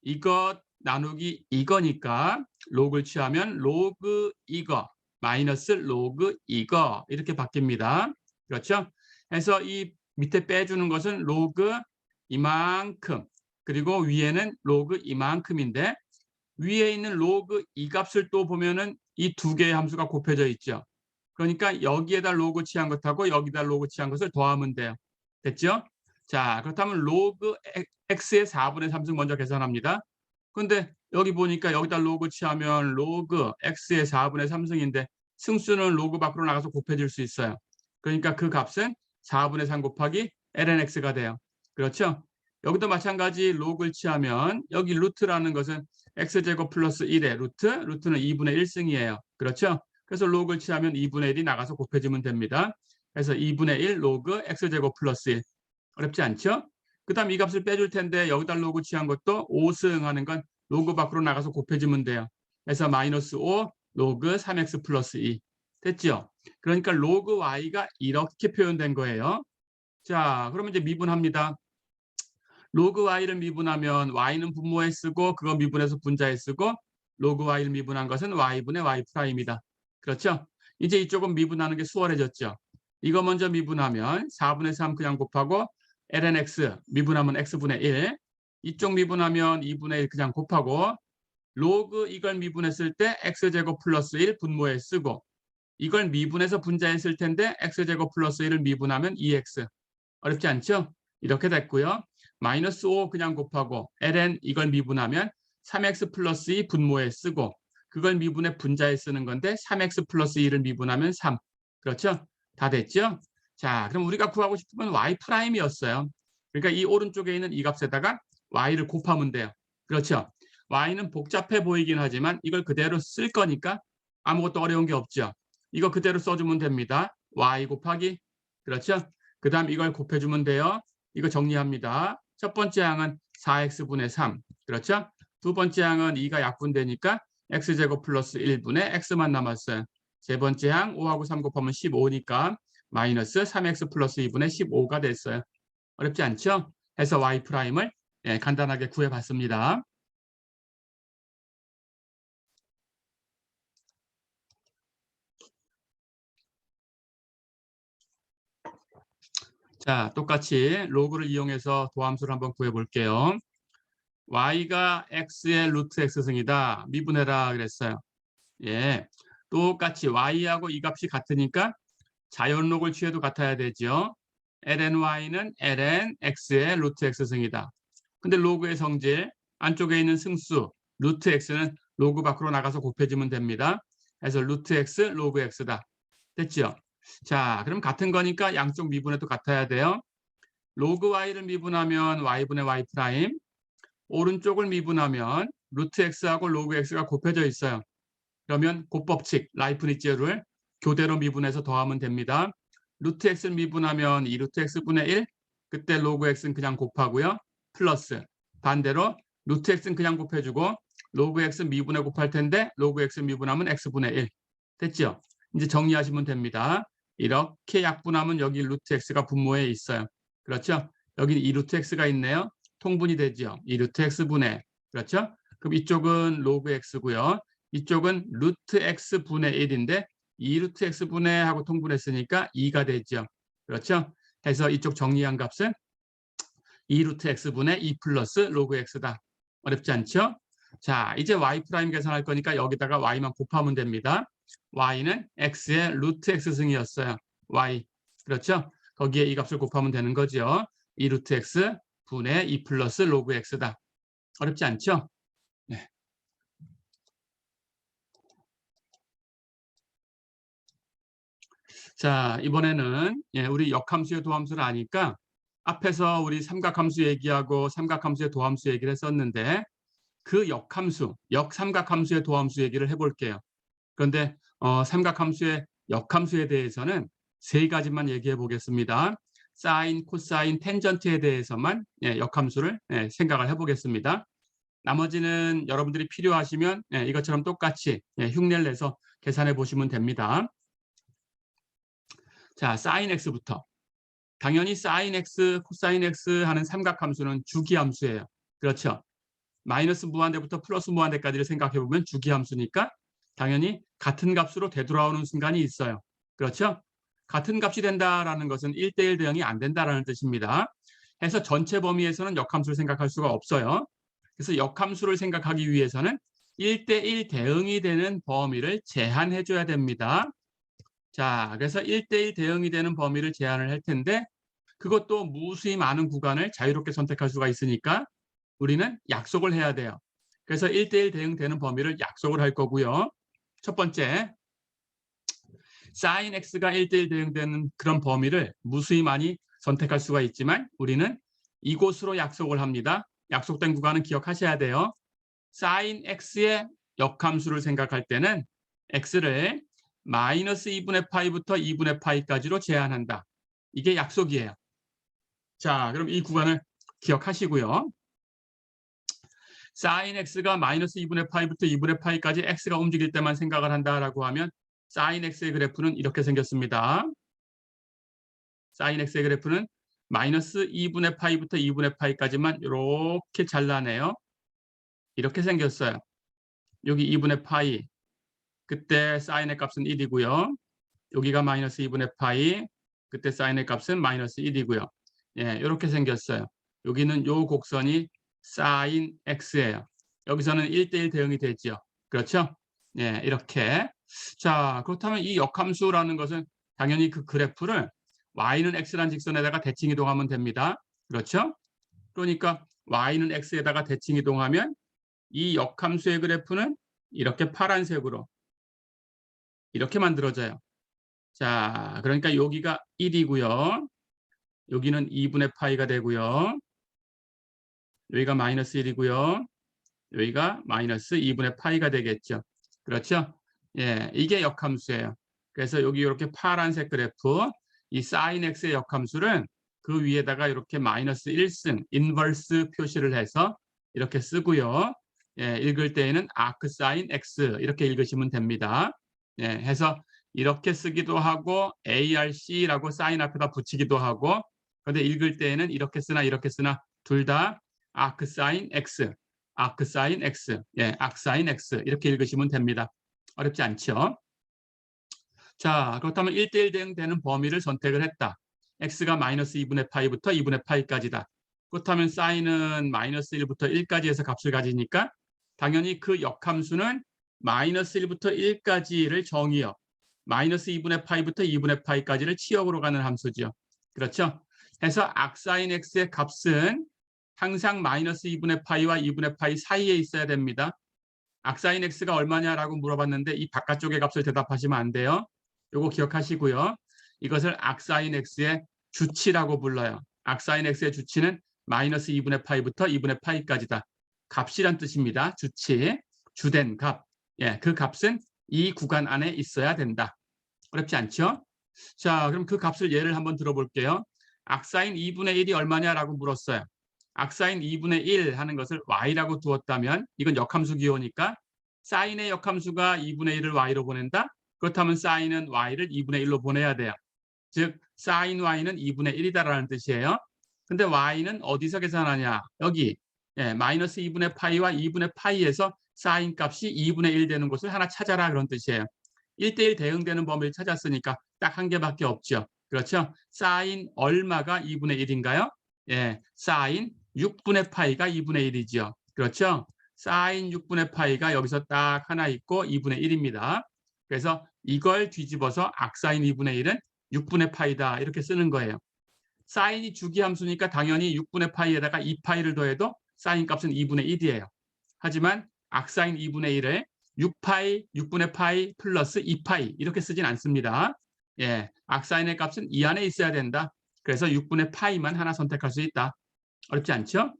이것 나누기 이거니까 로그를 취하면 로그 이거 마이너스 로그 이거 이렇게 바뀝니다. 그렇죠? 그래서 이 밑에 빼주는 것은 로그 이만큼, 그리고 위에는 로그 이만큼인데 위에 있는 로그 이 값을 또 보면은 이 두 개의 함수가 곱해져 있죠. 그러니까 여기에다 로그 취한 것하고 여기다 로그 취한 것을 더하면 돼요. 됐죠? 자, 그렇다면 로그 x의 4분의 3승 먼저 계산합니다. 근데 여기 보니까 여기다 로그 취하면 로그 x의 4분의 3승인데 승수는 로그 밖으로 나가서 곱해질 수 있어요. 그러니까 그 값은 4분의 3 곱하기 ln x가 돼요. 그렇죠? 여기도 마찬가지 로그를 취하면 여기 루트라는 것은 x제곱 플러스 1의 루트는 2분의 1승이에요. 그렇죠? 그래서 로그를 취하면 2분의 1이 나가서 곱해지면 됩니다. 그래서 2분의 1 로그 x제곱 플러스 1. 어렵지 않죠? 그 다음 이 값을 빼줄 텐데 여기다 로그 취한 것도 5승 하는 건 로그 밖으로 나가서 곱해주면 돼요. 그래서 마이너스 5 로그 3x 플러스 2. 됐죠? 그러니까 로그 y가 이렇게 표현된 거예요. 자, 그러면 이제 미분합니다. 로그 y를 미분하면 y는 분모에 쓰고 그거 미분해서 분자에 쓰고 로그 y를 미분한 것은 y분의 y 프라임이다. 그렇죠? 이제 이쪽은 미분하는 게 수월해졌죠. 이거 먼저 미분하면 4분의 3 그냥 곱하고 ln x 미분하면 x분의 1. 이쪽 미분하면 2분의 1 그냥 곱하고 로그 이걸 미분했을 때 x제곱 플러스 1 분모에 쓰고 이걸 미분해서 분자에 쓸 텐데 x제곱 플러스 1을 미분하면 2x. 어렵지 않죠? 이렇게 됐고요. 마이너스 5 그냥 곱하고 ln 이걸 미분하면 3x 플러스 2 분모에 쓰고 그걸 미분해 분자에 쓰는 건데 3x 플러스 2를 미분하면 3. 그렇죠? 다 됐죠? 자, 그럼 우리가 구하고 싶은 건 y 프라임이었어요. 그러니까 이 오른쪽에 있는 이 값에다가 y를 곱하면 돼요. 그렇죠? y는 복잡해 보이긴 하지만 이걸 그대로 쓸 거니까 아무것도 어려운 게 없죠. 이거 그대로 써주면 됩니다. y 곱하기 그렇죠? 그 다음 이걸 곱해주면 돼요. 이거 정리합니다. 첫 번째 항은 4x분의 3 그렇죠? 두 번째 항은 2가 약분되니까 x제곱 플러스 1분의 x만 남았어요. 세 번째 항 5하고 3 곱하면 15니까 마이너스 3x 플러스 2분의 15가 됐어요. 어렵지 않죠? 해서 y 프라임을 간단하게 구해봤습니다. 자, 똑같이 로그를 이용해서 도함수를 한번 구해볼게요. y가 x의 루트 x승이다. 미분해라 그랬어요. 예, 똑같이 y하고 이 값이 같으니까 자연록을 취해도 같아야 되죠. ln y는 ln x의 루트 x승이다. 근데 로그의 성질, 안쪽에 있는 승수, 루트 x는 로그 밖으로 나가서 곱해주면 됩니다. 그래서 루트 x, 로그 x다. 됐죠? 자, 그럼 같은 거니까 양쪽 미분해도 같아야 돼요. 로그 y를 미분하면 y분의 y 프라임, 오른쪽을 미분하면 루트 x하고 로그 x가 곱해져 있어요. 그러면 곱법칙, 라이프니츠 룰 교대로 미분해서 더하면 됩니다. 루트 x를 미분하면 2루트 x분의 1, 그때 로그 x는 그냥 곱하고요. 플러스 반대로 루트 x는 그냥 곱해주고 로그 x 미분해 곱할 텐데 로그 x 미분하면 x분의 1. 됐죠? 이제 정리하시면 됩니다. 이렇게 약분하면 여기 루트 x가 분모에 있어요. 그렇죠? 여기 2루트 x가 있네요. 통분이 되죠. 2루트 x분의 그렇죠? 그럼 이쪽은 로그 x고요. 이쪽은 루트 x분의 1인데 2루트 x분의 하고 통분했으니까 2가 되죠. 그렇죠? 해서 이쪽 정리한 값은 2루트 x분의 2 플러스 로그 x다. 어렵지 않죠? 자, 이제 y 프라임 계산할 거니까 여기다가 y만 곱하면 됩니다. y는 x의 루트 x승이었어요. y. 그렇죠? 거기에 이 값을 곱하면 되는 거죠. 2루트 x 분의 2 플러스 로그 x다. 어렵지 않죠? 네. 자, 이번에는 우리 역함수의 도함수를 아니까 앞에서 우리 삼각함수 얘기하고 삼각함수의 도함수 얘기를 했었는데 그 역함수, 역삼각함수의 도함수 얘기를 해볼게요. 그런데 삼각함수의 역함수에 대해서는 세 가지만 얘기해 보겠습니다. 사인, 코사인, 텐전트에 대해서만 역함수를 생각을 해보겠습니다. 나머지는 여러분들이 필요하시면 이것처럼 똑같이 흉내를 내서 계산해 보시면 됩니다. 자, 사인 x부터. 당연히 사인 x, 코사인 x 하는 삼각함수는 주기함수예요. 그렇죠? 마이너스 무한대부터 플러스 무한대까지를 생각해 보면 주기함수니까 당연히 같은 값으로 되돌아오는 순간이 있어요. 그렇죠? 같은 값이 된다라는 것은 1대1 대응이 안 된다라는 뜻입니다. 해서 전체 범위에서는 역함수를 생각할 수가 없어요. 그래서 역함수를 생각하기 위해서는 1대1 대응이 되는 범위를 제한해 줘야 됩니다. 자, 그래서 1대1 대응이 되는 범위를 제한을 할 텐데 그것도 무수히 많은 구간을 자유롭게 선택할 수가 있으니까 우리는 약속을 해야 돼요. 그래서 1대1 대응되는 범위를 약속을 할 거고요. 첫 번째, sin x가 1대1 대응되는 그런 범위를 무수히 많이 선택할 수가 있지만 우리는 이곳으로 약속을 합니다. 약속된 구간은 기억하셔야 돼요. sin x의 역함수를 생각할 때는 x를 마이너스 2분의 파이부터 2분의 파이까지로 제한한다. 이게 약속이에요. 자, 그럼 이 구간을 기억하시고요. sin x가 마이너스 2분의 파이부터 2분의 파이까지 x가 움직일 때만 생각을 한다라고 하면 sin x의 그래프는 이렇게 생겼습니다. sin x의 그래프는 마이너스 2분의 파이부터 2분의 파이까지만 이렇게 잘라내요. 이렇게 생겼어요. 여기 2분의 파이, 그때 사인의 값은 1이고요. 여기가 마이너스 2분의 파이, 그때 사인의 값은 마이너스 1이고요. 이렇게 생겼어요. 여기는 요 곡선이 사인 x예요. 여기서는 1대1 대응이 되죠. 그렇죠? 이렇게. 자, 그렇다면 이 역함수라는 것은 당연히 그 그래프를 y는 x라는 직선에다가 대칭 이동하면 됩니다. 그렇죠? 그러니까 y는 x에다가 대칭 이동하면 이 역함수의 그래프는 이렇게 파란색으로 이렇게 만들어져요. 자, 그러니까 여기가 1이고요. 여기는 2분의 파이가 되고요. 여기가 마이너스 1이고요. 여기가 마이너스 2분의 파이가 되겠죠. 그렇죠? 예, 이게 역함수예요. 그래서 여기 이렇게 파란색 그래프, 이 sin x의 역함수는 그 위에다가 이렇게 마이너스 1승, 인버스 표시를 해서 이렇게 쓰고요. 예, 읽을 때에는 arcsin x 이렇게 읽으시면 됩니다. 예, 해서 이렇게 쓰기도 하고 arc라고 sin 앞에다 붙이기도 하고, 그런데 읽을 때에는 이렇게 쓰나 둘 다 arcsin x, arcsin x, 예, arcsin x 이렇게 읽으시면 됩니다. 어렵지 않죠? 자, 그렇다면 1대1 대응되는 범위를 선택을 했다. x가 마이너스 2분의 파이부터 2분의 파이까지다. 그렇다면 사인은 마이너스 1부터 1까지 해서 값을 가지니까 당연히 그 역함수는 마이너스 1부터 1까지를 정의역, 마이너스 2분의 파이부터 2분의 파이까지를 치역으로 가는 함수죠. 그렇죠? 해서 arcsin x의 값은 항상 마이너스 2분의 파이와 2분의 파이 사이에 있어야 됩니다. arcsin x가 얼마냐라고 물어봤는데 이 바깥쪽의 값을 대답하시면 안 돼요. 요거 기억하시고요. 이것을 arcsin x의 주치라고 불러요. arcsin x의 주치는 마이너스 2분의 파이부터 2분의 파이까지다. 값이란 뜻입니다. 주치, 주된 값. 예, 그 값은 이 구간 안에 있어야 된다. 어렵지 않죠? 자, 그럼 그 값을 예를 한번 들어볼게요. arcsin 2분의 1이 얼마냐라고 물었어요. arcsin 2분의 1 하는 것을 y라고 두었다면 이건 역함수 기호니까 sin의 역함수가 2분의 1을 y로 보낸다? 그렇다면 sin은 y를 2분의 1로 보내야 돼요. 즉 sin y는 2분의 1이다라는 뜻이에요. 근데 y는 어디서 계산하냐? 여기 마이너스 2분의 파이와 2분의 파이에서 sin 값이 2분의 1 되는 곳을 하나 찾아라 그런 뜻이에요. 1대1 대응되는 범위를 찾았으니까 딱 한 개밖에 없죠. 그렇죠? sin 얼마가 2분의 1인가요? 예, sin 6분의 파이가 2분의 1이죠. 그렇죠? sin 6분의 파이가 여기서 딱 하나 있고 2분의 1입니다. 그래서 이걸 뒤집어서 arcsin 2분의 1은 6분의 파이다 이렇게 쓰는 거예요. 사인이 주기함수니까 당연히 6분의 파이에다가 2파이를 더해도 사인 값은 2분의 1이에요. 하지만 arcsin 2분의 1을 6파이, 6분의 파이 플러스 2파이 이렇게 쓰진 않습니다. 예, arcsin의 값은 이 안에 있어야 된다. 그래서 6분의 파이만 하나 선택할 수 있다. 어렵지 않죠?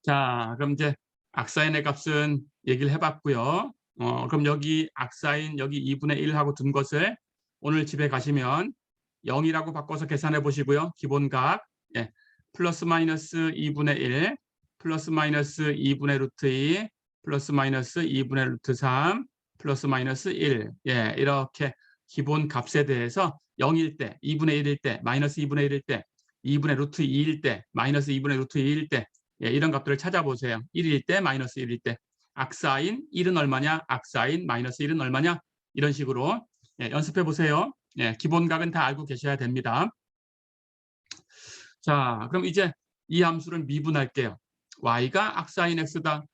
자, 그럼 이제 arcsin의 값은 얘기를 해봤고요. 그럼 여기 arcsin 여기 2분의 1하고 둔 것을 오늘 집에 가시면 0이라고 바꿔서 계산해 보시고요. 기본값 플러스 마이너스 2분의 1 플러스 마이너스 2분의 루트 2 플러스 마이너스 2분의 루트 3 플러스 마이너스 1 이렇게 기본값에 대해서 0일 때, 2분의 1일 때, 마이너스 2분의 1일 때, 2분의 루트 2일 때, 마이너스 2분의 루트 2일 때 이런 값들을 찾아보세요. 1일 때, 마이너스 1일 때. arcsin 1은 얼마냐? arcsin 마이너스 1은 얼마냐? 이런 식으로 연습해 보세요. 기본각은 다 알고 계셔야 됩니다. 자, 그럼 이제 이 함수를 미분할게요. y가 arcsin x다.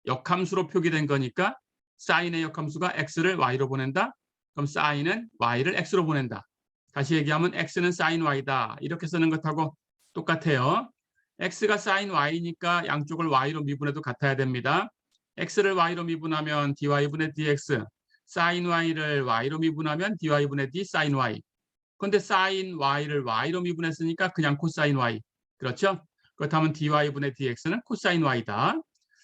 역함수로 표기된 거니까 sin의 역함수가 x를 y로 보낸다. 그럼 sin은 y를 x로 보낸다. 다시 얘기하면 x는 sin y다. 이렇게 쓰는 것하고 똑같아요. x가 sin y니까 양쪽을 y로 미분해도 같아야 됩니다. x를 y로 미분하면 dy분의 dx, sin y를 y로 미분하면 dy분의 d sin y. 근데 sin y를 y로 미분했으니까 그냥 코사인 y. 그렇죠? 그렇다면 dy분의 dx는 코사인 y다.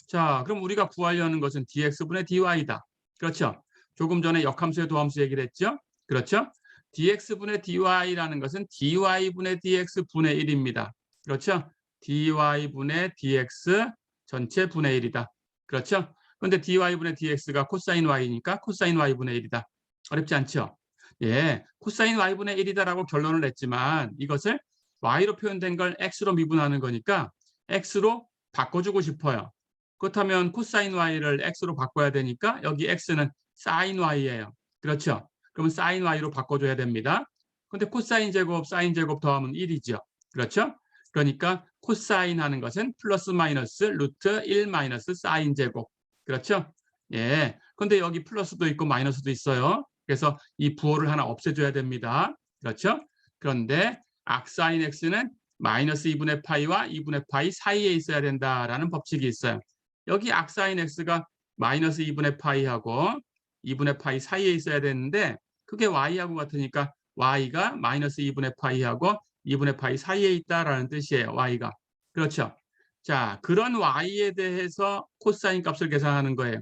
자, 그럼 우리가 구하려는 것은 dx분의 dy다. 그렇죠? 조금 전에 역함수의 도함수 얘기를 했죠? 그렇죠? dx분의 dy라는 것은 dy분의 dx분의 1입니다. 그렇죠? dy분의 dx 전체 분의 1이다. 그렇죠? 그런데 dy분의 dx가 코사인 y니까 코사인 y분의 1이다. 어렵지 않죠? 예, 코사인 y분의 1이다라고 결론을 냈지만 이것을 y로 표현된 걸 x로 미분하는 거니까 x로 바꿔주고 싶어요. 그렇다면 코사인 y를 x로 바꿔야 되니까 여기 x는 sin y예요. 그렇죠? 그러면 sin y로 바꿔줘야 됩니다. 근데 코사인 제곱, 사인 제곱 더하면 1이죠. 그렇죠? 그러니까 코사인 하는 것은 플러스 마이너스 루트 1 마이너스 사인 제곱. 그렇죠? 예. 근데 여기 플러스도 있고 마이너스도 있어요. 그래서 이 부호를 하나 없애줘야 됩니다. 그렇죠? 그런데 악사인 x는 마이너스 2분의 파이와 2분의 파이 사이에 있어야 된다라는 법칙이 있어요. 여기 악사인 x가 마이너스 2분의 파이하고 2분의 파이 사이에 있어야 되는데 그게 y하고 같으니까 y가 마이너스 2분의 파이하고 2분의 파이 사이에 있다라는 뜻이에요. y가. 그렇죠? 자, 그런 y에 대해서 코사인 값을 계산하는 거예요.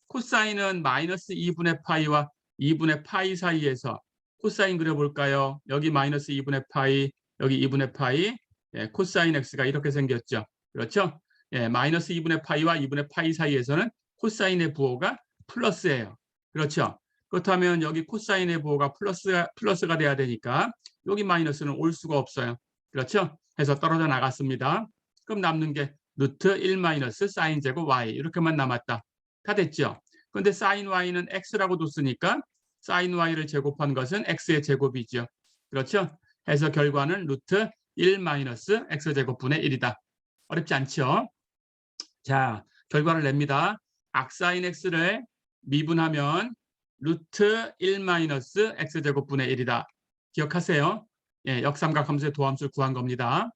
코사인은 마이너스 2분의 파이와 2분의 파이 사이에서 코사인 그려볼까요? 여기 마이너스 2분의 파이, 여기 2분의 파이, 예, 코사인 x가 이렇게 생겼죠. 그렇죠? 예, 마이너스 2분의 파이와 2분의 파이 사이에서는 코사인의 부호가 플러스예요. 그렇죠? 그렇다면 여기 코사인의 부호가 플러스가 돼야 되니까 여기 마이너스는 올 수가 없어요. 그렇죠? 해서 떨어져 나갔습니다. 그럼 남는 게 루트 1 마이너스 사인 제곱 y 이렇게만 남았다. 다 됐죠? 그런데 사인 y는 x라고 뒀으니까 사인 y를 제곱한 것은 x의 제곱이죠. 그렇죠? 해서 결과는 루트 1 마이너스 x제곱분의 1이다. 어렵지 않죠? 자, 결과를 냅니다. 악사인 x를 미분하면 루트 1 마이너스 x제곱분의 1이다. 기억하세요. 예, 역삼각 함수의 도함수를 구한 겁니다.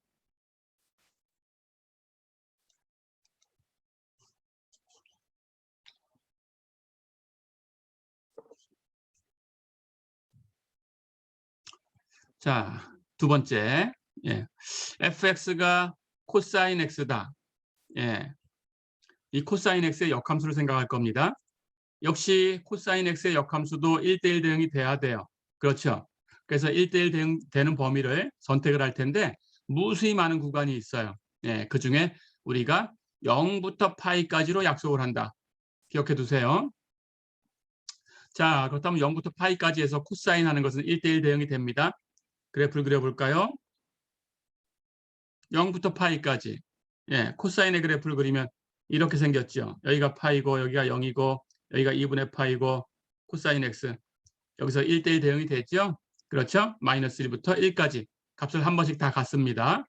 자, 두 번째. 예. fx가 코사인 x다. 예. 이 코사인 x의 역함수를 생각할 겁니다. 역시 코사인 x의 역함수도 1대1 대응이 돼야 돼요. 그렇죠? 그래서 1대1 되는 범위를 선택을 할 텐데 무수히 많은 구간이 있어요. 예, 그중에 우리가 0부터 파이까지로 약속을 한다. 기억해 두세요. 자, 그렇다면 0부터 파이까지 해서 코사인 하는 것은 1대1 대응이 됩니다. 그래프를 그려볼까요? 0부터 파이까지. 예, 코사인의 그래프를 그리면 이렇게 생겼죠. 여기가 파이고 여기가 0이고 여기가 2분의 파이고 코사인 x. 여기서 1대1 대응이 됐죠. 그렇죠? 마이너스 1부터 1까지 값을 한 번씩 다 갖습니다.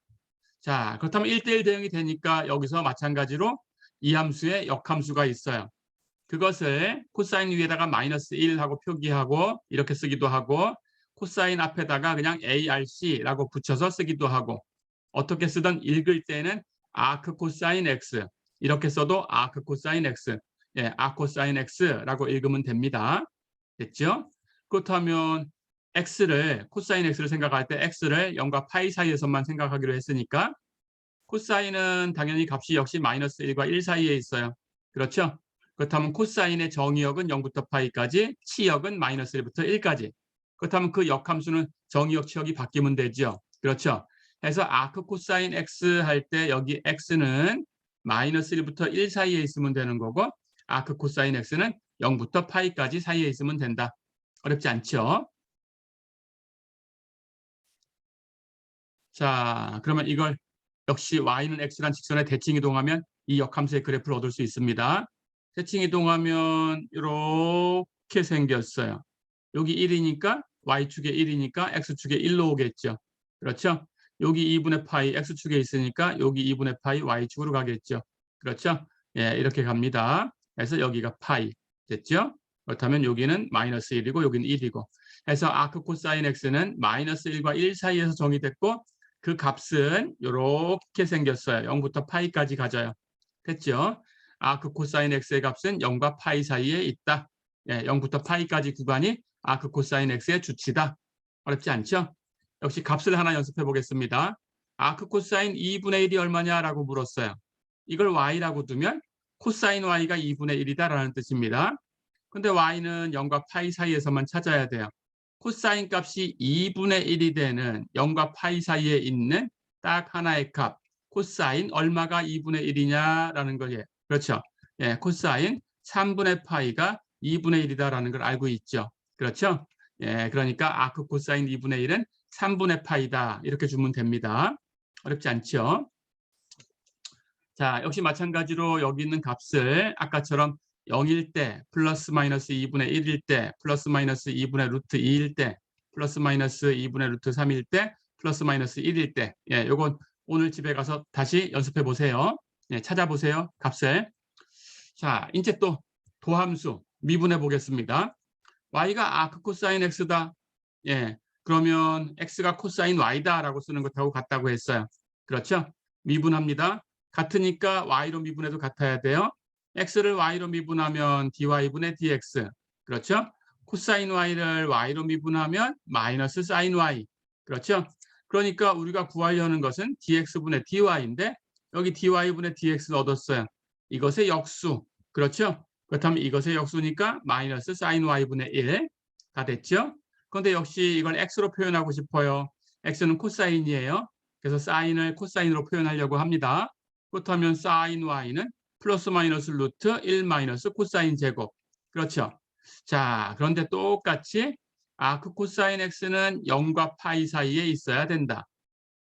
자, 그렇다면 1대1 대응이 되니까 여기서 마찬가지로 이 함수의 역함수가 있어요. 그것을 코사인 위에다가 마이너스 1하고 표기하고 이렇게 쓰기도 하고 코사인 앞에다가 그냥 ARC라고 붙여서 쓰기도 하고 어떻게 쓰든 읽을 때는 아크 코사인 x 이렇게 써도 아크 코사인 x, 예, 아코사인 x라고 읽으면 됩니다. 됐죠? 그렇다면 x를 코사인 x를 생각할 때 x를 0과 파이 사이에서만 생각하기로 했으니까 코사인은 당연히 값이 역시 마이너스 1과 1 사이에 있어요. 그렇죠? 그렇다면 코사인의 정의역은 0부터 파이까지, 치역은 마이너스 1부터 1까지. 그렇다면 그 역함수는 정의역, 치역이 바뀌면 되죠. 그렇죠? 해서 아크 코사인 x 할 때 여기 x는 마이너스 1부터 1 사이에 있으면 되는 거고 아크 코사인 x는 0부터 파이까지 사이에 있으면 된다. 어렵지 않죠? 자, 그러면 이걸 역시 y는 x란 직선에 대칭 이동하면 이 역함수의 그래프를 얻을 수 있습니다. 대칭 이동하면 이렇게 생겼어요. 여기 1이니까 y축에 1이니까 x축에 1로 오겠죠. 그렇죠? 여기 2분의 파이 x축에 있으니까 여기 2분의 파이 y축으로 가겠죠. 그렇죠? 예, 이렇게 갑니다. 그래서 여기가 파이 됐죠? 그렇다면 여기는 마이너스 1이고 여기는 1이고 해서 아크 코사인 x는 마이너스 1과 1 사이에서 정의됐고 그 값은 이렇게 생겼어요. 0부터 파이까지 가져요. 됐죠? 아크 코사인 x의 값은 0과 파이 사이에 있다. 예, 0부터 파이까지 구간이 아크 코사인 x의 주치다. 어렵지 않죠? 역시 값을 하나 연습해 보겠습니다. 아크 코사인 2분의 1이 얼마냐라고 물었어요. 이걸 y라고 두면 코사인 y가 2분의 1이다라는 뜻입니다. 근데 y는 0과 파이 사이에서만 찾아야 돼요. 코사인 값이 2분의 1이 되는 0과 파이 사이에 있는 딱 하나의 값. 코사인 얼마가 2분의 1이냐라는 거예요. 그렇죠. 예, 코사인 3분의 파이가 2분의 1이다라는 걸 알고 있죠. 그렇죠. 예, 그러니까 아크 코사인 2분의 1은 3분의 파이다. 이렇게 주면 됩니다. 어렵지 않죠. 자, 역시 마찬가지로 여기 있는 값을 아까처럼 0일 때, 플러스 마이너스 2분의 1일 때, 플러스 마이너스 2분의 루트 2일 때, 플러스 마이너스 2분의 루트 3일 때, 플러스 마이너스 1일 때. 예, 요건 오늘 집에 가서 다시 연습해 보세요. 예, 찾아보세요. 값을. 자, 이제 또 도함수 미분해 보겠습니다. y가 아크 코사인 x다. 예, 그러면 x가 코사인 y다라고 쓰는 것하고 같다고 했어요. 그렇죠? 미분합니다. 같으니까 y로 미분해도 같아야 돼요. x를 y로 미분하면 dy분의 dx. 그렇죠? 코사인 y를 y로 미분하면 마이너스 사인 y. 그렇죠? 그러니까 우리가 구하려는 것은 dx분의 dy인데 여기 dy분의 dx를 얻었어요. 이것의 역수. 그렇죠? 그렇다면 이것의 역수니까 마이너스 사인 y분의 1 다 됐죠? 그런데 역시 이걸 x로 표현하고 싶어요. x는 코사인이에요. 그래서 사인을 코사인으로 표현하려고 합니다. 그렇다면 사인 y는 플러스 마이너스 루트 1 마이너스 코사인 제곱. 그렇죠? 자, 그런데 똑같이 아크 코사인 x는 0과 파이 사이에 있어야 된다.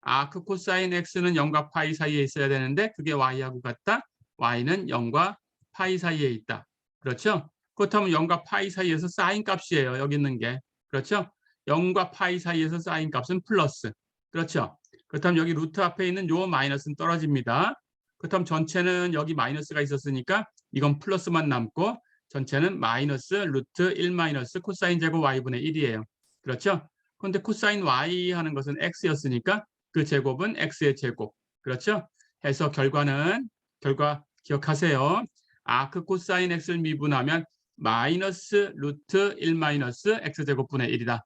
아크 코사인 x는 0과 파이 사이에 있어야 되는데 그게 y하고 같다. y는 0과 파이 사이에 있다. 그렇죠? 그렇다면 0과 파이 사이에서 사인 값이에요. 여기 있는 게. 그렇죠? 0과 파이 사이에서 사인 값은 플러스. 그렇죠? 그렇다면 여기 루트 앞에 있는 요 마이너스는 떨어집니다. 그렇다면 전체는 여기 마이너스가 있었으니까 이건 플러스만 남고 전체는 마이너스 루트 1 마이너스 코사인 제곱 y분의 1이에요. 그렇죠? 그런데 코사인 y 하는 것은 x였으니까 그 제곱은 x의 제곱. 그렇죠? 해서 결과 기억하세요. 아크 코사인 x를 미분하면 마이너스 루트 1 마이너스 x제곱분의 1이다.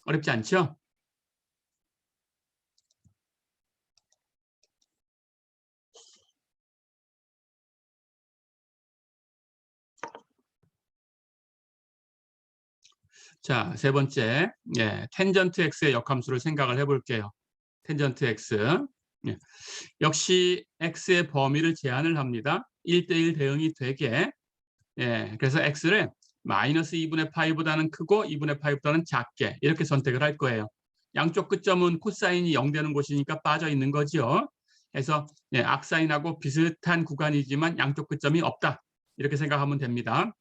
어렵지 않죠? 자, 세 번째, 텐전트 x의 역함수를 생각을 해볼게요. 텐전트 x. 역시 x의 범위를 제한을 합니다. 1대1 대응이 되게. 그래서 x를 마이너스 2분의 파이보다는 크고 2분의 파이보다는 작게 이렇게 선택을 할 거예요. 양쪽 끝점은 코사인이 0 되는 곳이니까 빠져 있는 거죠. 그래서 악사인하고 비슷한 구간이지만 양쪽 끝점이 없다. 이렇게 생각하면 됩니다.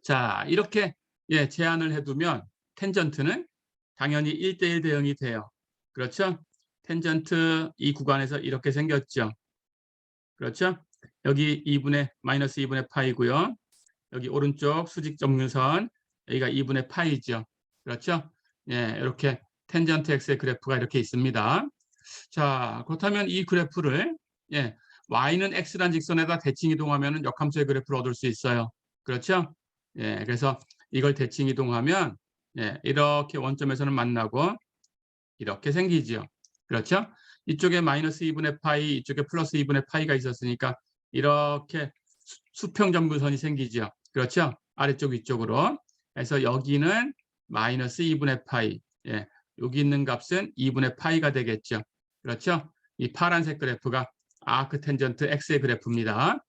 자, 이렇게 제한을 해두면 텐전트는 당연히 1대1 대응이 돼요. 그렇죠? 텐전트 이 구간에서 이렇게 생겼죠. 그렇죠? 여기 마이너스 2분의 파이고요. 여기 오른쪽 수직 점근선 여기가 2분의 파이죠. 그렇죠? 이렇게 텐전트 x의 그래프가 이렇게 있습니다. 자, 그렇다면 이 그래프를 y는 x란 직선에다 대칭 이동하면 역함수의 그래프를 얻을 수 있어요. 그렇죠? 그래서 이걸 대칭 이동하면 이렇게 원점에서는 만나고 이렇게 생기죠. 그렇죠? 이쪽에 마이너스 2분의 파이, 이쪽에 플러스 2분의 파이가 있었으니까 이렇게 수평점근선이 생기죠. 그렇죠? 아래쪽 위쪽으로. 그래서 여기는 마이너스 2분의 파이. 여기 있는 값은 2분의 파이가 되겠죠. 그렇죠? 이 파란색 그래프가 아크 텐전트 x의 그래프입니다.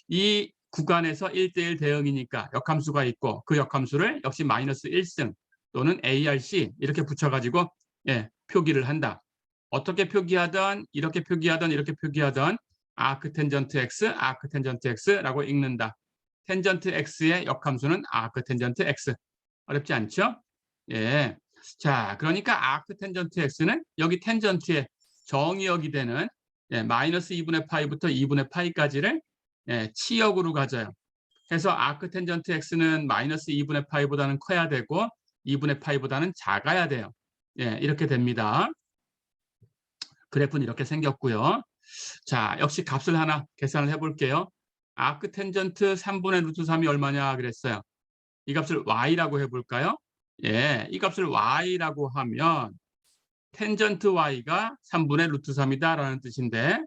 이 구간에서 1대1 대응이니까 역함수가 있고 그 역함수를 역시 마이너스 1승 또는 ARC 이렇게 붙여가지고 표기를 한다. 어떻게 표기하든 이렇게 표기하든 이렇게 표기하든 아크 텐전트 x, 아크 텐전트 x라고 읽는다. 텐전트 x의 역함수는 아크 텐전트 x. 어렵지 않죠? 자, 그러니까 아크 텐전트 x는 여기 텐전트의 정의역이 되는 마이너스 2분의 파이부터 2분의 파이까지를 치역으로 가져요. 그래서 아크 텐전트 x는 마이너스 2분의 파이보다는 커야 되고 2분의 파이보다는 작아야 돼요. 이렇게 됩니다. 그래프는 이렇게 생겼고요. 자, 역시 값을 하나 계산을 해볼게요. 아크 텐전트 3분의 루트 3이 얼마냐 그랬어요. 이 값을 y라고 해볼까요? 이 값을 y라고 하면 텐전트 y가 3분의 루트 3이다라는 뜻인데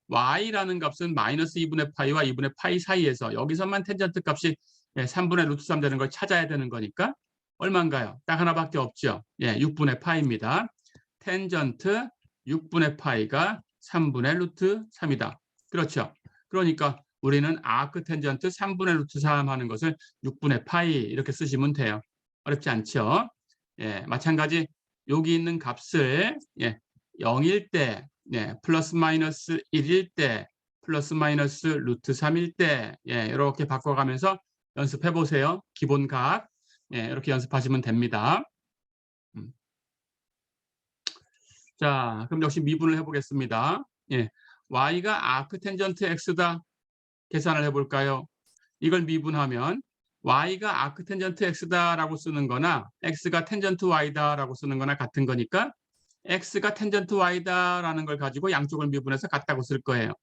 y라는 값은 마이너스 2분의 파이와 2분의 파이 사이에서 여기서만 텐전트 값이 3분의 루트 3 되는 걸 찾아야 되는 거니까 얼마인가요? 딱 하나밖에 없죠. 6분의 파이입니다. 텐전트 6분의 파이가 3분의 루트 3이다. 그렇죠. 그러니까 우리는 아크 텐전트 3분의 루트 3 하는 것을 6분의 파이 이렇게 쓰시면 돼요. 어렵지 않죠? 마찬가지 여기 있는 값을 0일 때, 플러스 마이너스 1일 때, 플러스 마이너스 루트 3일 때 이렇게 바꿔가면서 연습해 보세요. 기본값 이렇게 연습하시면 됩니다. 자, 그럼 역시 미분을 해보겠습니다. y가 아크 텐전트 x다. 계산을 해볼까요? 이걸 미분하면 y가 아크 텐전트 x다라고 쓰는 거나 x가 텐전트 y다라고 쓰는 거나 같은 거니까 x가 텐전트 y다라는 걸 가지고 양쪽을 미분해서 같다고 쓸 거예요.